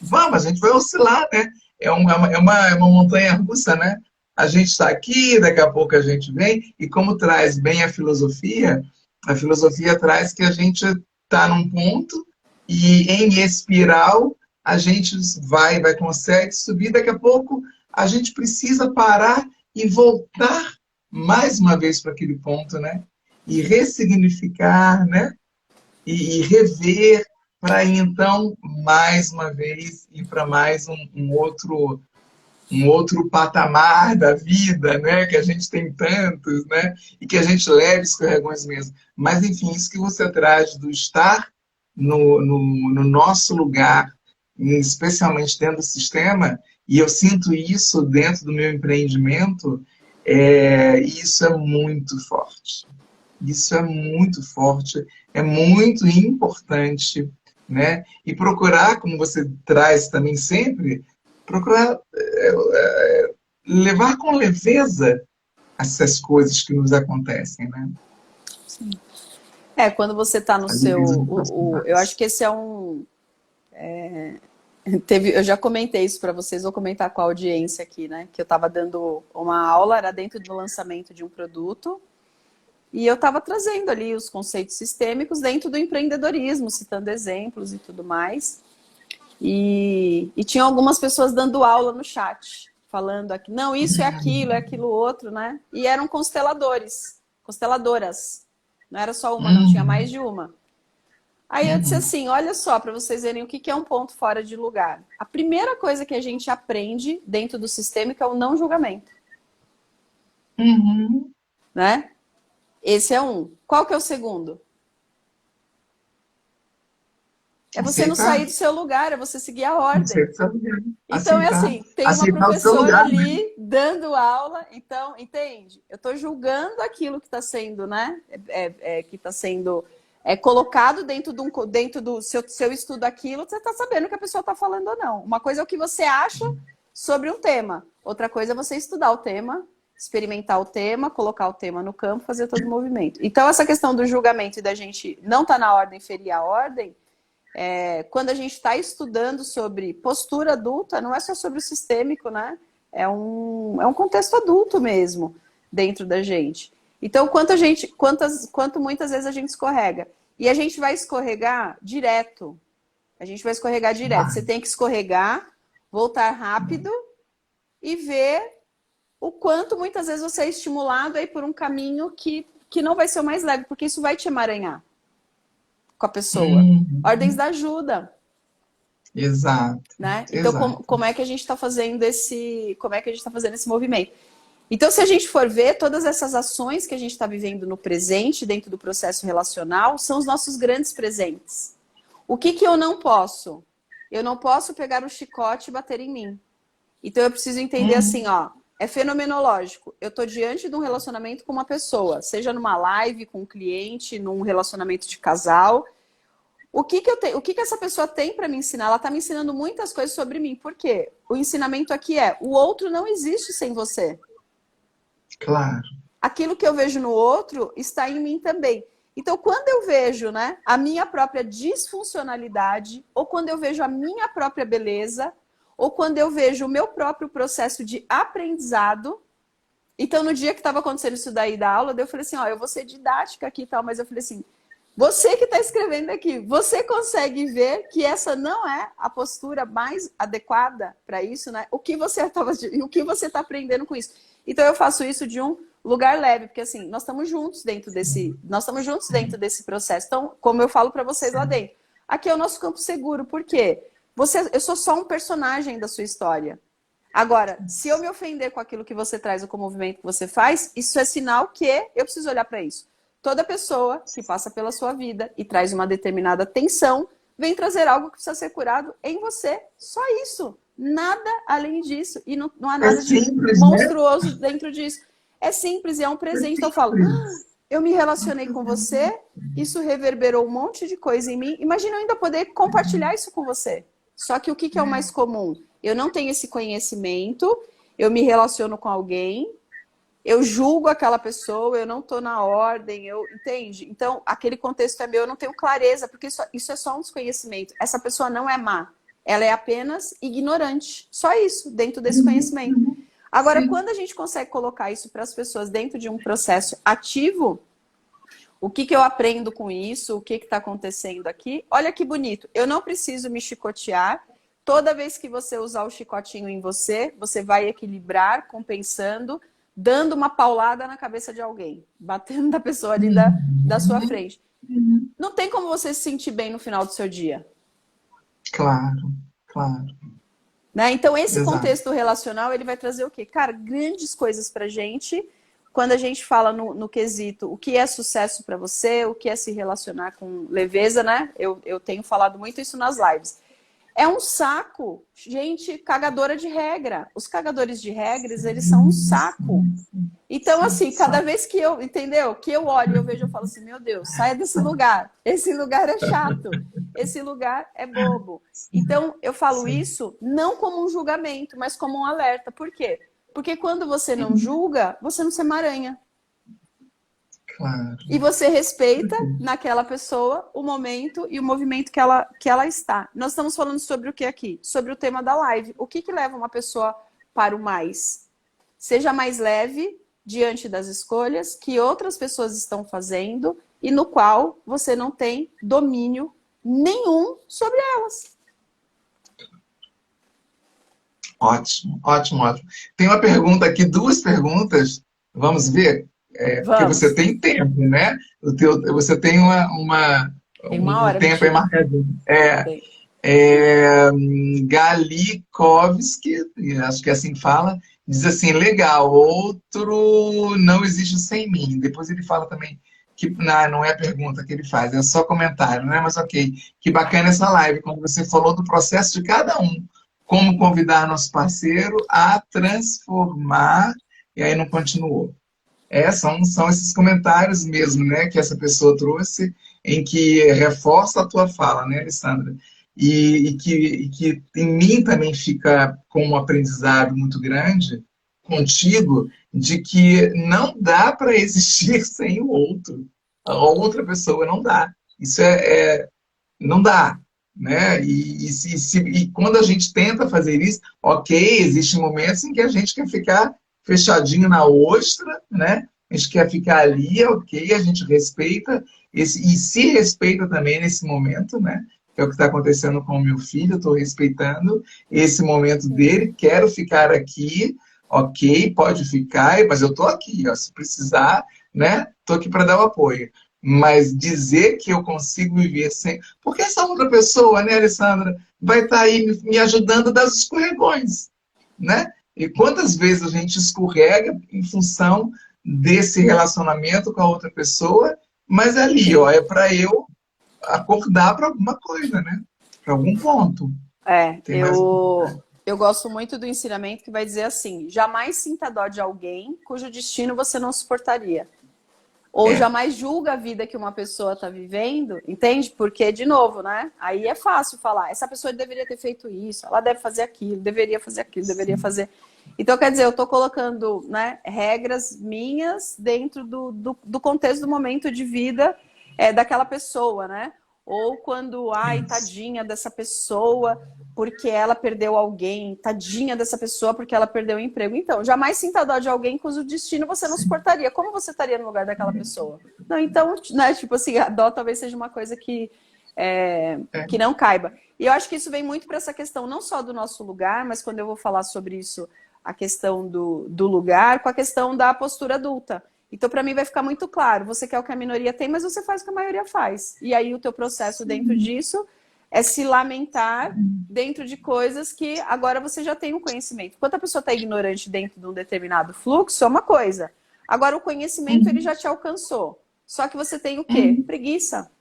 Vamos, a gente vai oscilar, né? É uma montanha russa, né? A gente está aqui, daqui a pouco a gente vem, e como traz bem a filosofia traz que a gente está num ponto e em espiral a gente vai, consegue subir, daqui a pouco a gente precisa parar e voltar mais uma vez para aquele ponto, né? E ressignificar, né? E rever para então mais uma vez ir para mais um outro patamar da vida, né? Que a gente tem tantos, né? E que a gente leve escorregões mesmo. Mas enfim, isso que você traz do estar no nosso lugar, especialmente dentro do sistema, e eu sinto isso dentro do meu empreendimento, isso é muito forte. Isso é muito forte, é muito importante, né? E procurar, como você traz também sempre, procurar levar com leveza essas coisas que nos acontecem, né? Sim. Quando você está no seu... eu acho que esse é um... eu já comentei isso para vocês, vou comentar com a audiência aqui, né? Que eu estava dando uma aula, era dentro do lançamento de um produto, e eu estava trazendo ali os conceitos sistêmicos dentro do empreendedorismo, citando exemplos e tudo mais. E tinha algumas pessoas dando aula no chat, falando aqui, não, isso é aquilo outro, né? E eram consteladoras. Não era só uma, não tinha mais de uma. Aí eu disse assim, olha só, para vocês verem o que é um ponto fora de lugar. A primeira coisa que a gente aprende dentro do sistêmico é o não julgamento. Né? Esse é um. Qual que é o segundo? É você não sair do seu lugar, é você seguir a ordem. Então é assim, tem uma professora ali dando aula, então, entende? Eu estou julgando aquilo que está sendo, né? Que está sendo colocado dentro do seu estudo aquilo, você está sabendo o que a pessoa está falando ou não. Uma coisa é o que você acha sobre um tema, outra coisa é você estudar o tema, experimentar o tema, colocar o tema no campo, fazer todo o movimento. Então, essa questão do julgamento e da gente não estar na ordem, ferir a ordem, quando a gente está estudando sobre postura adulta, não é só sobre o sistêmico, né? É um contexto adulto mesmo dentro da gente. Então, quanto muitas vezes a gente escorrega. E a gente vai escorregar direto. Você tem que escorregar, voltar rápido e ver o quanto muitas vezes você é estimulado aí por um caminho que não vai ser o mais leve, porque isso vai te emaranhar com a pessoa. Ordens da ajuda. Exato. Né? Então, como é que a gente está fazendo esse movimento? Então, se a gente for ver, todas essas ações que a gente está vivendo no presente, dentro do processo relacional, são os nossos grandes presentes. O que eu não posso? Eu não posso pegar um chicote e bater em mim. Então, eu preciso entender assim, ó, é fenomenológico. Eu estou diante de um relacionamento com uma pessoa, seja numa live com um cliente, num relacionamento de casal. O que essa pessoa tem para me ensinar? Ela está me ensinando muitas coisas sobre mim. Por quê? O ensinamento aqui é, o outro não existe sem você. Claro. Aquilo que eu vejo no outro está em mim também. Então, quando eu vejo, né, a minha própria disfuncionalidade, ou quando eu vejo a minha própria beleza, ou quando eu vejo o meu próprio processo de aprendizado. Então, no dia que estava acontecendo isso daí da aula, eu falei assim, ó, eu vou ser didática aqui e tal, mas eu falei assim, você que está escrevendo aqui, você consegue ver que essa não é a postura mais adequada para isso, né? O que você está aprendendo com isso? Então, eu faço isso de um lugar leve, porque assim, nós estamos juntos dentro desse processo. Então, como eu falo para vocês lá dentro, aqui é o nosso campo seguro. Por quê? Eu sou só um personagem da sua história. Agora, se eu me ofender com aquilo que você traz ou com o movimento que você faz, isso é sinal que eu preciso olhar para isso. Toda pessoa que passa pela sua vida e traz uma determinada tensão, vem trazer algo que precisa ser curado em você. Só isso. Nada além disso. E não há nada simples, de monstruoso dentro disso. É simples e é um presente. Então eu falo, eu me relacionei com você, isso reverberou um monte de coisa em mim. Imagina eu ainda poder compartilhar isso com você. Só que o que é o mais comum? Eu não tenho esse conhecimento eu me relaciono com alguém, eu julgo aquela pessoa, eu não estou na ordem, entende? Então, aquele contexto é meu, eu não tenho clareza, porque isso é só um desconhecimento. Essa pessoa não é má, ela é apenas ignorante. Só isso, dentro desse conhecimento. Agora, quando a gente consegue colocar isso para as pessoas dentro de um processo ativo, o que eu aprendo com isso, o que está acontecendo aqui? Olha que bonito, eu não preciso me chicotear. Toda vez que você usar o chicotinho em você, você vai equilibrar, compensando, dando uma paulada na cabeça de alguém, batendo na pessoa ali da sua frente. Não tem como você se sentir bem no final do seu dia. Claro, claro. Né? Então, esse Exato. contexto relacional, ele vai trazer o quê? Cara, grandes coisas pra gente, quando a gente fala no quesito o que é sucesso para você, o que é se relacionar com leveza, né? Eu tenho falado muito isso nas lives. É um saco, gente cagadora de regra. Os cagadores de regras, eles são um saco. Então, assim, cada vez que eu, entendeu? Que eu olho, eu vejo, eu falo assim, meu Deus, saia desse lugar. Esse lugar é chato. Esse lugar é bobo. Então, eu falo isso não como um julgamento, mas como um alerta. Por quê? Porque quando você não julga, você não se emaranha. Claro. E você respeita naquela pessoa o momento e o movimento que ela está. Nós estamos falando sobre o que aqui? Sobre o tema da live. O que leva uma pessoa para o mais? Seja mais leve diante das escolhas que outras pessoas estão fazendo e no qual você não tem domínio nenhum sobre elas. Ótimo, ótimo, ótimo. Tem uma pergunta aqui, duas perguntas. Vamos ver? Porque Vamos. você tem tempo, né? Você tem Tem uma um hora, tempo aí Vitinho. marcadinho. Tem. Galikovski, acho que é assim que fala, diz assim, legal, outro não existe sem mim. Depois ele fala também que não é a pergunta que ele faz, é só comentário, né? Mas ok, que bacana essa live, quando você falou do processo de cada um, como convidar nosso parceiro a transformar, e aí não continuou. São esses comentários mesmo, né, que essa pessoa trouxe, em que reforça a tua fala, né, Alessandra? E que em mim também fica com um aprendizado muito grande contigo, de que não dá para existir sem o outro. A outra pessoa não dá. Isso não dá. Né? E quando a gente tenta fazer isso, ok, existem momentos em que a gente quer ficar fechadinho na ostra, né? A gente quer ficar ali, ok, a gente respeita, e se respeita também nesse momento, né? Que é o que está acontecendo com o meu filho, eu estou respeitando esse momento dele, quero ficar aqui, ok, pode ficar, mas eu estou aqui, ó, se precisar, né? Estou aqui para dar o apoio. Mas dizer que eu consigo viver sem... Porque essa outra pessoa, né, Alessandra, vai estar aí me ajudando das escorregões, né? E quantas vezes a gente escorrega em função desse relacionamento com a outra pessoa, mas ali, ó, é para eu acordar para alguma coisa, né? Para algum ponto. Eu gosto muito do ensinamento que vai dizer assim, jamais sinta dó de alguém cujo destino você não suportaria. Ou jamais julga a vida que uma pessoa está vivendo, entende? Porque, de novo, né? Aí é fácil falar, essa pessoa deveria ter feito isso, ela deve fazer aquilo, deveria fazer aquilo, deveria fazer... Então, quer dizer, eu estou colocando, né, regras minhas dentro do contexto do momento de vida daquela pessoa, né? Ou quando, ai, tadinha dessa pessoa porque ela perdeu alguém, tadinha dessa pessoa porque ela perdeu o emprego. Então, jamais sinta dó de alguém cujo destino você não suportaria. Como você estaria no lugar daquela pessoa? Não, então, né, tipo assim, a dó talvez seja uma coisa que não caiba. E eu acho que isso vem muito para essa questão, não só do nosso lugar, mas quando eu vou falar sobre isso, a questão do lugar, com a questão da postura adulta. Então, para mim, vai ficar muito claro. Você quer o que a minoria tem, mas você faz o que a maioria faz. E aí, o teu processo dentro disso é se lamentar dentro de coisas que agora você já tem um conhecimento. Enquanto a pessoa está ignorante dentro de um determinado fluxo, é uma coisa. Agora, o conhecimento, ele já te alcançou. Só que você tem o quê? Preguiça.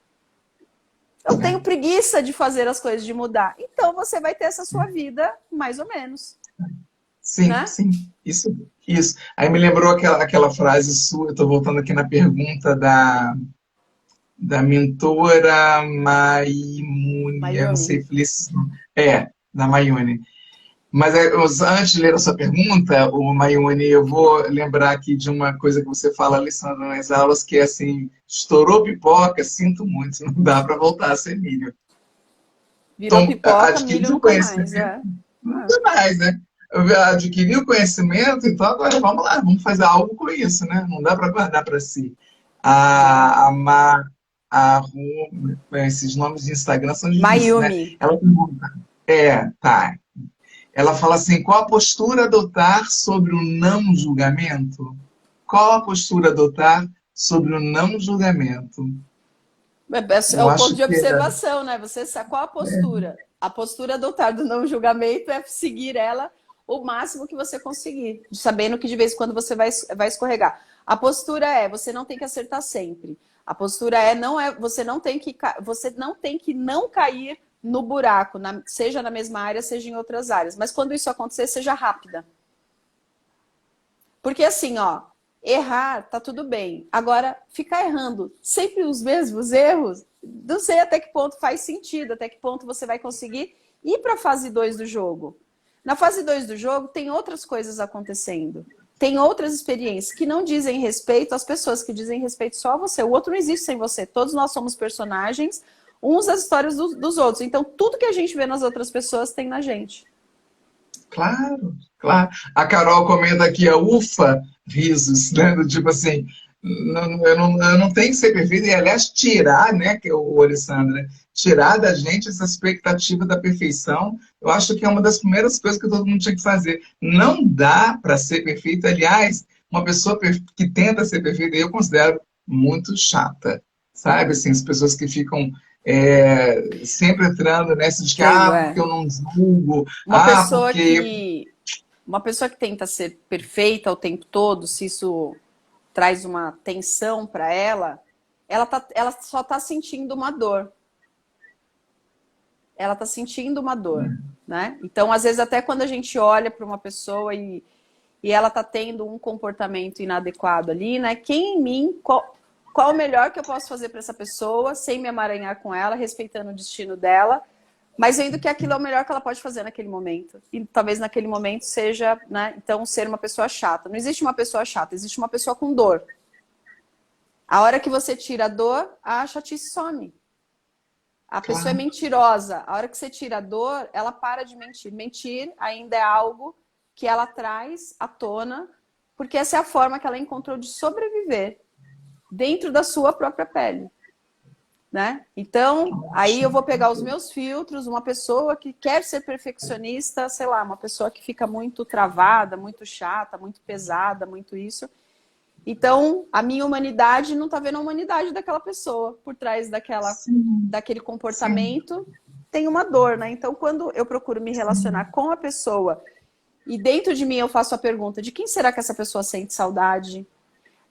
Eu tenho preguiça de fazer as coisas, de mudar. Então, você vai ter essa sua vida, mais ou menos. Sim, né? sim. Isso. Aí me lembrou aquela frase sua, eu estou voltando aqui na pergunta da mentora Maimune, eu não sei, Mayumi. Feliz, da Mayune. Mas antes de ler a sua pergunta, o Mayune, eu vou lembrar aqui de uma coisa que você fala, Alessandra, nas aulas, que é assim, estourou pipoca, sinto muito, não dá para voltar a ser milho. Virou Então, pipoca, milho adquiriu nunca mais, conhecimento, é. não tem mais, né? Adquiriu conhecimento, então agora vamos lá, vamos fazer algo com isso, né? Não dá para guardar para si. A, a, Exato. Ma, a Ru, esses nomes de Instagram são difíceis, né? Mayumi. Ela pergunta, tá. Ela fala assim, qual a postura adotar sobre o não julgamento? Qual a postura adotar sobre o não julgamento? É Eu o ponto acho de que observação, né? Você sabe qual a postura? A postura adotada do não julgamento é seguir ela o máximo que você conseguir, sabendo que de vez em quando você vai escorregar. A postura é, você não tem que acertar sempre. A postura você não tem que não cair no buraco, seja na mesma área, seja em outras áreas. Mas quando isso acontecer, seja rápida. Porque assim, ó, errar tá tudo bem. Agora, ficar errando sempre os mesmos erros, não sei até que ponto faz sentido, até que ponto você vai conseguir ir para a fase 2 do jogo. Na fase 2 do jogo, tem outras coisas acontecendo. Tem outras experiências que não dizem respeito às pessoas, que dizem respeito só a você. O outro não existe sem você. Todos nós somos personagens, uns as histórias dos outros. Então, tudo que a gente vê nas outras pessoas tem na gente. claro, claro. A Carol comenta aqui, a ufa, risos, né? Do tipo assim, eu não tenho que ser perfeito, e aliás, tirar, né, que é o Alessandra, tirar da gente essa expectativa da perfeição, eu acho que é uma das primeiras coisas que todo mundo tinha que fazer. Não dá para ser perfeito, aliás, uma pessoa que tenta ser perfeita, eu considero muito chata, sabe? Assim, as pessoas que ficam sempre entrando nessa de que, Entendo, porque é. eu não julgo, Uma pessoa porque que uma pessoa que tenta ser perfeita o tempo todo, se isso traz uma tensão para ela só está sentindo uma dor. Ela está sentindo uma dor, né? Então, às vezes, até quando a gente olha para uma pessoa e ela está tendo um comportamento inadequado ali, né? Quem em mim, qual o melhor que eu posso fazer para essa pessoa, sem me amaranhar com ela, respeitando o destino dela, mas vendo que aquilo é o melhor que ela pode fazer naquele momento. E talvez naquele momento seja, né? Então, ser uma pessoa chata. Não existe uma pessoa chata, existe uma pessoa com dor. A hora que você tira a dor, a chatice some. A pessoa é claro, mentirosa. A hora que você tira a dor, ela para de mentir. Mentir ainda é algo que ela traz à tona, porque essa é a forma que ela encontrou de sobreviver dentro da sua própria pele. Né? Então, aí eu vou pegar os meus filtros, uma pessoa que quer ser perfeccionista, sei lá, uma pessoa que fica muito travada, muito chata, muito pesada, muito isso. Então, a minha humanidade não está vendo a humanidade daquela pessoa. Por trás sim, daquele sim. comportamento tem uma dor, né? Então, quando eu procuro me relacionar com a pessoa e dentro de mim eu faço a pergunta de quem será que essa pessoa sente saudade?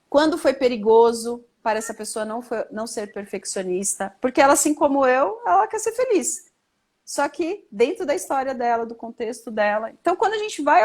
Quando foi perigoso para essa pessoa não ser perfeccionista? Porque ela, assim como eu, ela quer ser feliz. Só que dentro da história dela, do contexto dela. Então, quando a gente vai...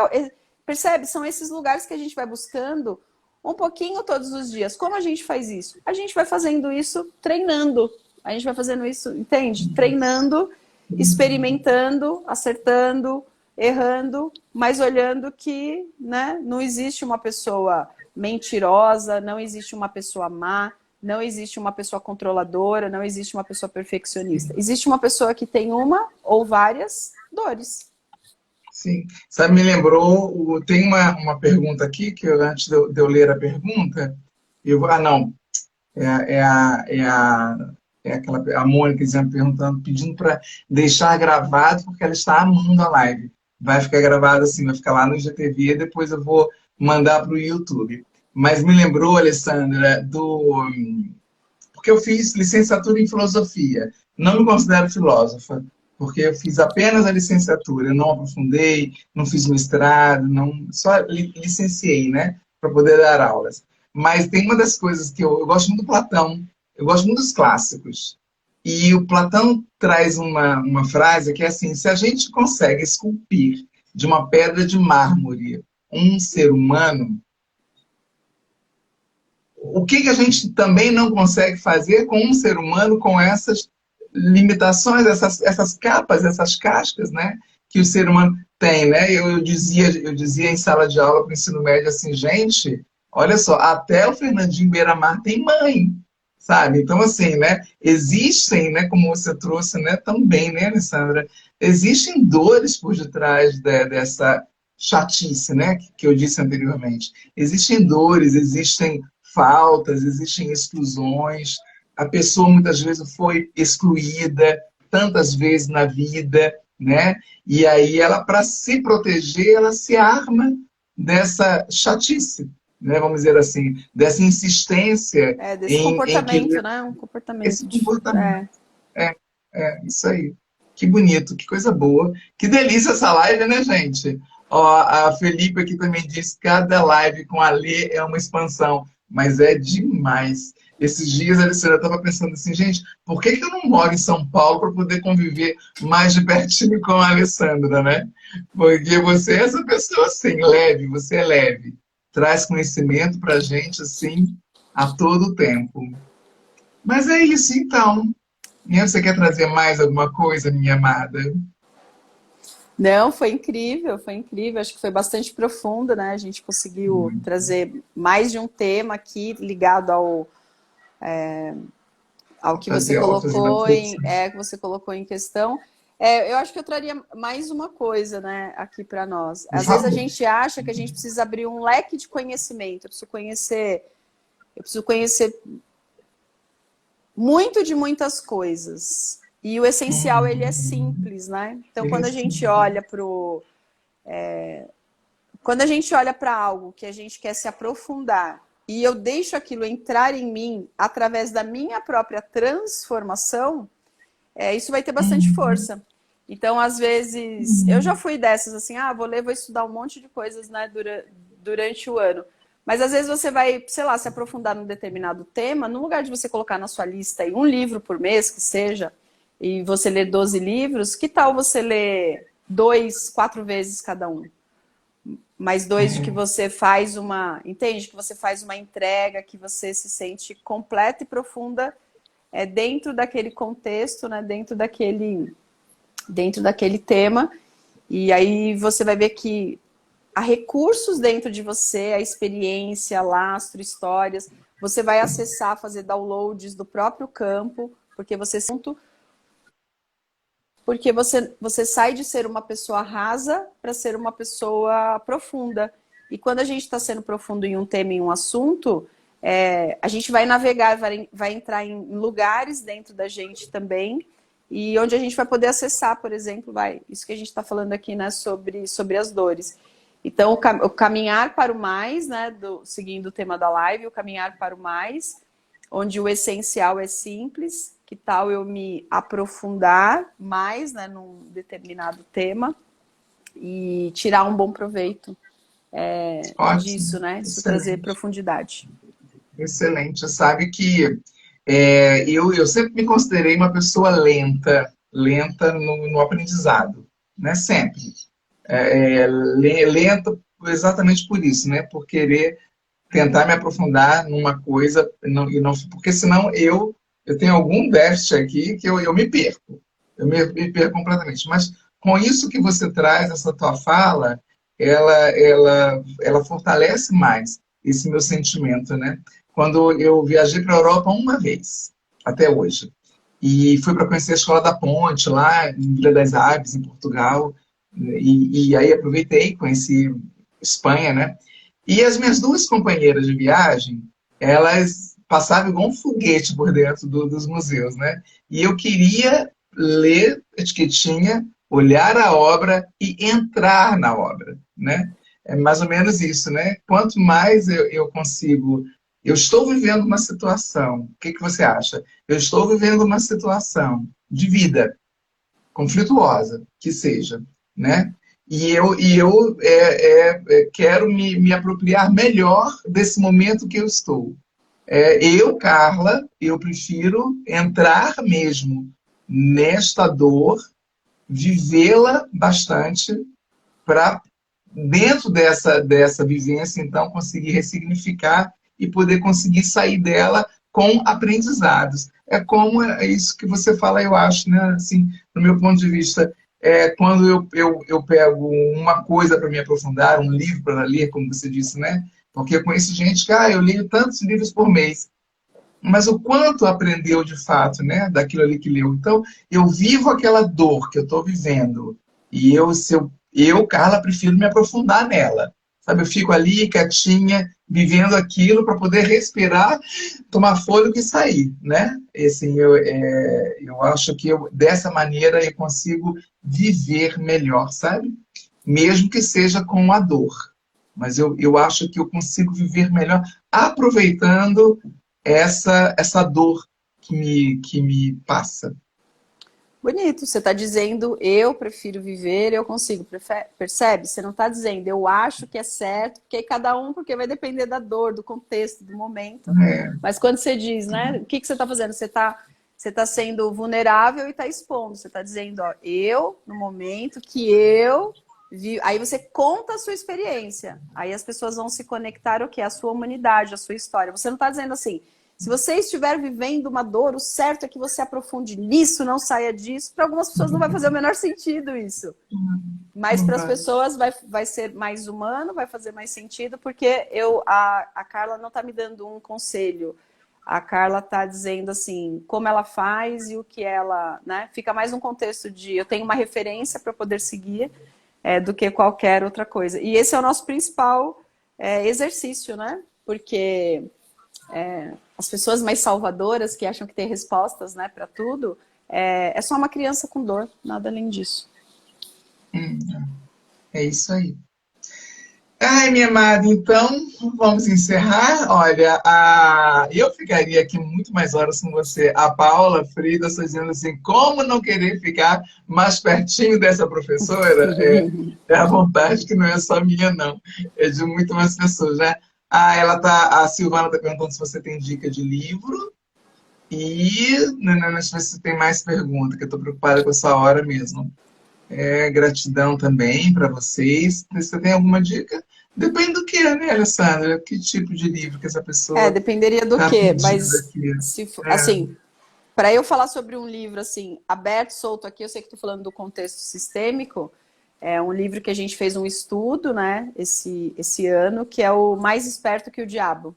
Percebe? São esses lugares que a gente vai buscando um pouquinho todos os dias. Como a gente faz isso? A gente vai fazendo isso treinando. A gente vai fazendo isso, entende? Treinando, experimentando, acertando, errando, mas olhando que, né, não existe uma pessoa mentirosa, não existe uma pessoa má, não existe uma pessoa controladora, não existe uma pessoa perfeccionista. Existe uma pessoa que tem uma ou várias dores. Sim. Sabe, me lembrou, tem uma pergunta aqui, que antes de eu ler a pergunta, não, é, é a, é a, a Mônica dizendo, perguntando, pedindo para deixar gravado, porque ela está amando a live. Vai ficar gravado assim, vai ficar lá no IGTV, depois eu vou mandar para o YouTube. Mas me lembrou, Alessandra, porque eu fiz licenciatura em filosofia. Não me considero filósofa, porque eu fiz apenas a licenciatura, eu não aprofundei, não fiz mestrado, só licenciei, né, para poder dar aulas. Mas tem uma das coisas que eu gosto muito do Platão, eu gosto muito dos clássicos. E o Platão traz uma frase que é assim: se a gente consegue esculpir de uma pedra de mármore um ser humano, o que a gente também não consegue fazer com um ser humano com essas limitações, essas capas, essas cascas, né, que o ser humano Tem, né? Eu dizia em sala de aula para o ensino médio assim, gente, olha só, até o Fernandinho Beiramar tem mãe, sabe? Então, assim, né? Existem, né? Como você trouxe, né? Também, né, Alessandra? Existem dores por detrás dessa chatice, né? Que eu disse anteriormente. Existem dores, existem faltas, existem exclusões. A pessoa muitas vezes foi excluída tantas vezes na vida, né? E aí ela, para se proteger, ela se arma dessa chatice, né? Vamos dizer assim, dessa insistência Desse em que comportamento, né? Um esse comportamento. comportamento. Isso aí. Que bonito, que coisa boa. Que delícia essa live, né, gente? Ó, a Felipe aqui também disse que cada live com a Lê é uma expansão, mas é demais. Esses dias a Alessandra estava pensando assim, gente, por que eu não moro em São Paulo para poder conviver mais de pertinho com a Alessandra, né? Porque você é essa pessoa assim, leve, você é leve. Traz conhecimento para a gente assim a todo tempo. Mas é isso, então. Você quer trazer mais alguma coisa, minha amada? Não, foi incrível, foi incrível. Acho que foi bastante profundo, né? A gente conseguiu trazer mais de um tema aqui ligado ao que você Outras colocou reflexões. que você colocou em questão. Eu acho que eu traria mais uma coisa, né, aqui para nós. Por Às vezes a favor. gente acha que a gente precisa abrir um leque de conhecimento. Eu preciso conhecer muito de muitas coisas. E o essencial, ele é simples, né? Então, Ele é quando a gente simples. olha para algo que a gente quer se aprofundar e eu deixo aquilo entrar em mim através da minha própria transformação, isso vai ter bastante força. Então, às vezes, eu já fui dessas, assim, vou estudar um monte de coisas, né, durante o ano. Mas às vezes você vai, sei lá, se aprofundar num determinado tema, no lugar de você colocar na sua lista aí um livro por mês, que seja, e você ler 12 livros, que tal você ler 2, 4 vezes cada um? Mais 2 de que você faz entende? Que você faz uma entrega, que você se sente completa e profunda dentro daquele contexto, né? Dentro daquele tema. E aí você vai ver que há recursos dentro de você, a experiência, lastro, histórias. Você vai acessar, fazer downloads do próprio campo, porque você sai de ser uma pessoa rasa para ser uma pessoa profunda. E quando a gente está sendo profundo em um tema, em um assunto, a gente vai navegar, vai entrar em lugares dentro da gente também, e onde a gente vai poder acessar, por exemplo, isso que a gente está falando aqui, né, sobre as dores. Então, o caminhar para o mais, né, seguindo o tema da live, o caminhar para o mais, onde o essencial é simples. Que tal eu me aprofundar mais, né, num determinado tema e tirar um bom proveito disso, Ótimo. né? Isso trazer Excelente. profundidade. Excelente. Sabe que eu sempre me considerei uma pessoa lenta no aprendizado, né? Sempre. Lenta exatamente por isso, né? Por querer tentar me aprofundar numa coisa, porque senão eu tenho algum déficit aqui que eu me perco. Eu me perco completamente. Mas com isso que você traz, essa tua fala, ela fortalece mais esse meu sentimento, né? Quando eu viajei para a Europa uma vez, até hoje, e fui para conhecer a Escola da Ponte, lá em Vila das Aves, em Portugal, e aí aproveitei, conheci Espanha, né? E as minhas duas companheiras de viagem, elas passavam igual um foguete por dentro dos museus, né? E eu queria ler a etiquetinha, olhar a obra e entrar na obra, né? É mais ou menos isso, né? Quanto mais eu consigo... Eu estou vivendo uma situação, o que você acha? Eu estou vivendo uma situação de vida, conflituosa, que seja, né? E eu quero me apropriar melhor desse momento que eu estou. Carla, eu prefiro entrar mesmo nesta dor, vivê-la bastante, para, dentro dessa vivência, então, conseguir ressignificar e poder conseguir sair dela com aprendizados. É como isso que você fala, eu acho, né? Assim, no meu ponto de vista, quando eu pego uma coisa para me aprofundar, um livro para ler, como você disse, né? Porque eu conheço gente que, eu leio tantos livros por mês, mas o quanto aprendeu de fato, né, daquilo ali que leu. Então, eu vivo aquela dor que eu estou vivendo. E Carla, prefiro me aprofundar nela. Sabe, eu fico ali quietinha, vivendo aquilo para poder respirar, tomar fôlego e sair, né? E, assim, eu acho que dessa maneira eu consigo viver melhor, sabe? Mesmo que seja com a dor. Mas eu acho que eu consigo viver melhor aproveitando essa dor que me passa. Bonito, você está dizendo eu prefiro viver, eu consigo, percebe? Você não está dizendo eu acho que é certo, porque cada um, porque vai depender da dor, do contexto, do momento. Mas quando você diz, né, o que você está fazendo? Você tá sendo vulnerável e está expondo. Você está dizendo, eu, no momento que eu vi, aí você conta a sua experiência. Aí as pessoas vão se conectar ao que? A sua humanidade, a sua história. Você não está dizendo assim, se você estiver vivendo uma dor, o certo é que você aprofunde nisso, não saia disso. Para algumas pessoas não vai fazer o menor sentido isso. Mas para as pessoas vai ser mais humano, vai fazer mais sentido, porque a Carla não está me dando um conselho. A Carla está dizendo assim, como ela faz e o que ela... né? Fica mais um contexto de eu tenho uma referência para poder seguir do que qualquer outra coisa. E esse é o nosso principal exercício, né? Porque... as pessoas mais salvadoras que acham que tem respostas, né, para tudo, é só uma criança com dor, nada além disso. É isso aí. Ai, minha amada, então vamos encerrar. Olha, eu ficaria aqui muito mais horas com você. A Paula Frida está dizendo assim, como não querer ficar mais pertinho dessa professora? É a vontade que não é só minha, não. É de muito mais pessoas, né? A Silvana está perguntando se você tem dica de livro. E não sei se tem mais pergunta, que eu estou preocupada com essa hora mesmo. Gratidão também para vocês. Você tem alguma dica? Depende do que, né, Alessandra? Que tipo de livro que essa pessoa dependeria do está quê? pedindo Mas, aqui? assim, para eu falar sobre um livro, assim, aberto, solto aqui, eu sei que estou falando do contexto sistêmico, é um livro que a gente fez um estudo, né, esse ano, que é o Mais Esperto que o Diabo.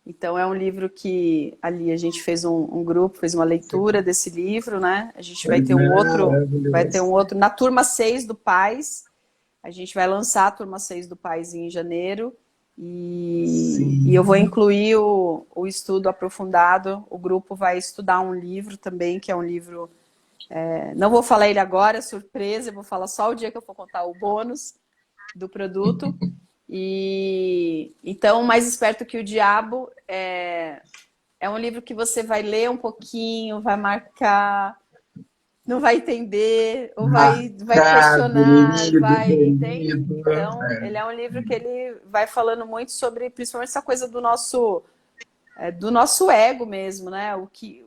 Então, é um livro que ali a gente fez um grupo, fez uma leitura desse livro, né? A gente vai ter um outro na turma 6 do Paz. A gente vai lançar a turma 6 do Paz em janeiro. E eu vou incluir o estudo aprofundado. O grupo vai estudar um livro também, que é um livro... não vou falar ele agora, é surpresa. Eu vou falar só o dia que eu for contar o bônus do produto. Então, Mais Esperto que o Diabo é um livro que você vai ler um pouquinho, vai marcar, não vai entender, ou vai questionar, entende? Então, ele é um livro que ele vai falando muito sobre, principalmente essa coisa do nosso ego mesmo, né? O que,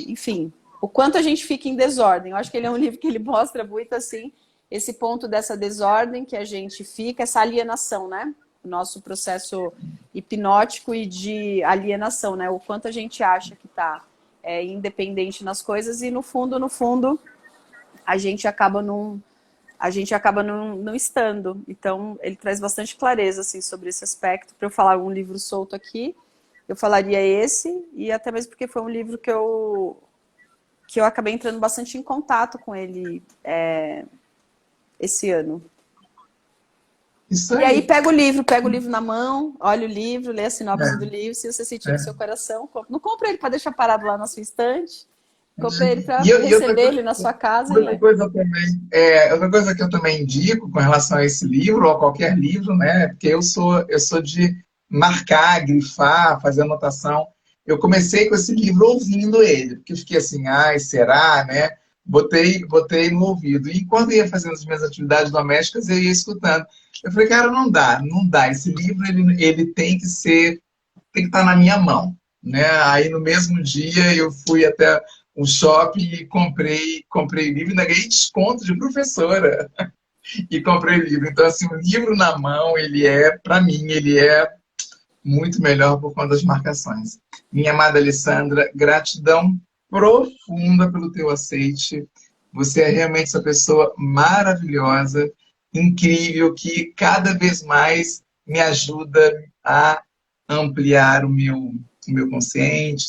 enfim, o quanto a gente fica em desordem. Eu acho que ele é um livro que ele mostra muito assim, esse ponto dessa desordem que a gente fica, essa alienação, né? O nosso processo hipnótico e de alienação, né? O quanto a gente acha que está independente nas coisas e no fundo, a gente acaba não estando. Então, ele traz bastante clareza assim, sobre esse aspecto. Para eu falar um livro solto aqui, eu falaria esse, e até mesmo porque foi um livro que eu acabei entrando bastante em contato com ele esse ano. Isso aí. E aí pega o livro na mão, olha o livro, lê a sinopse do livro, se você sentir no seu coração, não compra ele para deixar parado lá na sua estante, compra ele para receber ele na sua casa. Outra coisa que eu também indico com relação a esse livro, ou a qualquer livro, né? Porque eu sou de marcar, grifar, fazer anotação. Eu comecei com esse livro ouvindo ele, porque eu fiquei assim, será, né? Botei no ouvido. E quando ia fazendo as minhas atividades domésticas, eu ia escutando. Eu falei, cara, não dá. Esse livro, ele tem que estar na minha mão, né? Aí, no mesmo dia, eu fui até um shopping e comprei livro, ainda ganhei desconto de professora. E comprei livro. Então, assim, o livro na mão, para mim, ele é muito melhor por conta das marcações. Minha amada Alessandra, gratidão profunda pelo teu aceite. Você é realmente essa pessoa maravilhosa, incrível, que cada vez mais me ajuda a ampliar o meu consciente,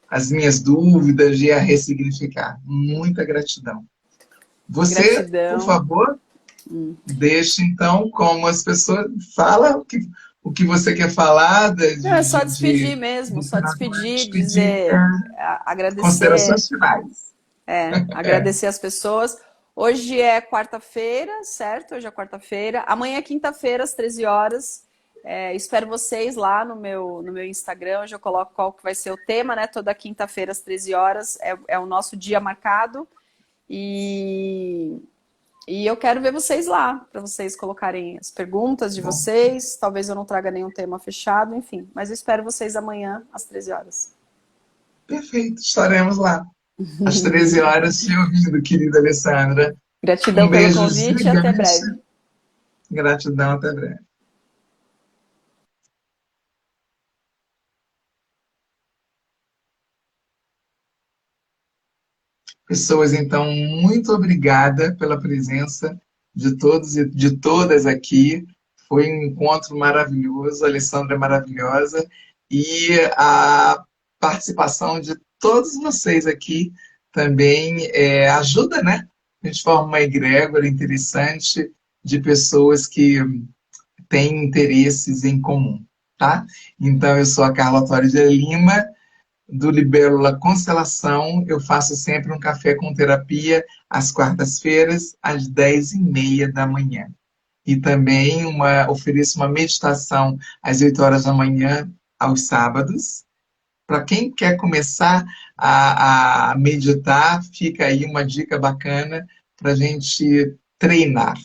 as minhas dúvidas e a ressignificar. Muita gratidão. Você, por Gratidão. favor, deixe então como as pessoas fala o que você quer falar Não, é só despedir mesmo, de só final do ano, despedir, despedir, dizer, agradecer, considerações finais. agradecer as pessoas. Hoje é quarta-feira, certo? Hoje é quarta-feira. Amanhã é quinta-feira, às 13 horas. Espero vocês lá no meu Instagram. Hoje eu coloco qual que vai ser o tema, né? Toda quinta-feira, às 13 horas. É o nosso dia marcado. E eu quero ver vocês lá, para vocês colocarem as perguntas de Bom, vocês. Talvez eu não traga nenhum tema fechado, enfim. Mas eu espero vocês amanhã, às 13 horas. perfeito, estaremos lá. Às 13 horas, te ouvindo, querida Alessandra. Um Gratidão pelo beijo convite e até gigante. breve. Gratidão, até breve. Pessoas, então, muito obrigada pela presença de todos e de todas aqui. Foi um encontro maravilhoso, a Alessandra é maravilhosa e a participação de todos vocês aqui também ajuda, né? A gente forma uma egrégora interessante de pessoas que têm interesses em comum, tá? Então, eu sou a Carla Torres de Lima, do Libélula Constelação. Eu faço sempre um café com terapia às quartas-feiras, às 10h30 da manhã. E também ofereço uma meditação às 8 horas da manhã, aos sábados. Para quem quer começar a meditar, fica aí uma dica bacana para a gente treinar.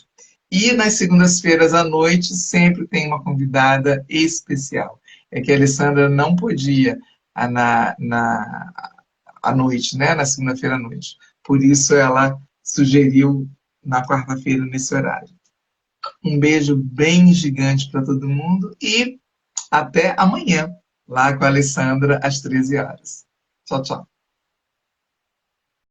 E nas segundas-feiras à noite sempre tem uma convidada especial. É que a Alessandra não podia à noite, né? Na segunda-feira à noite. Por isso ela sugeriu na quarta-feira nesse horário. Um beijo bem gigante para todo mundo e até amanhã, lá com a Alessandra às 13 horas. Tchau, tchau.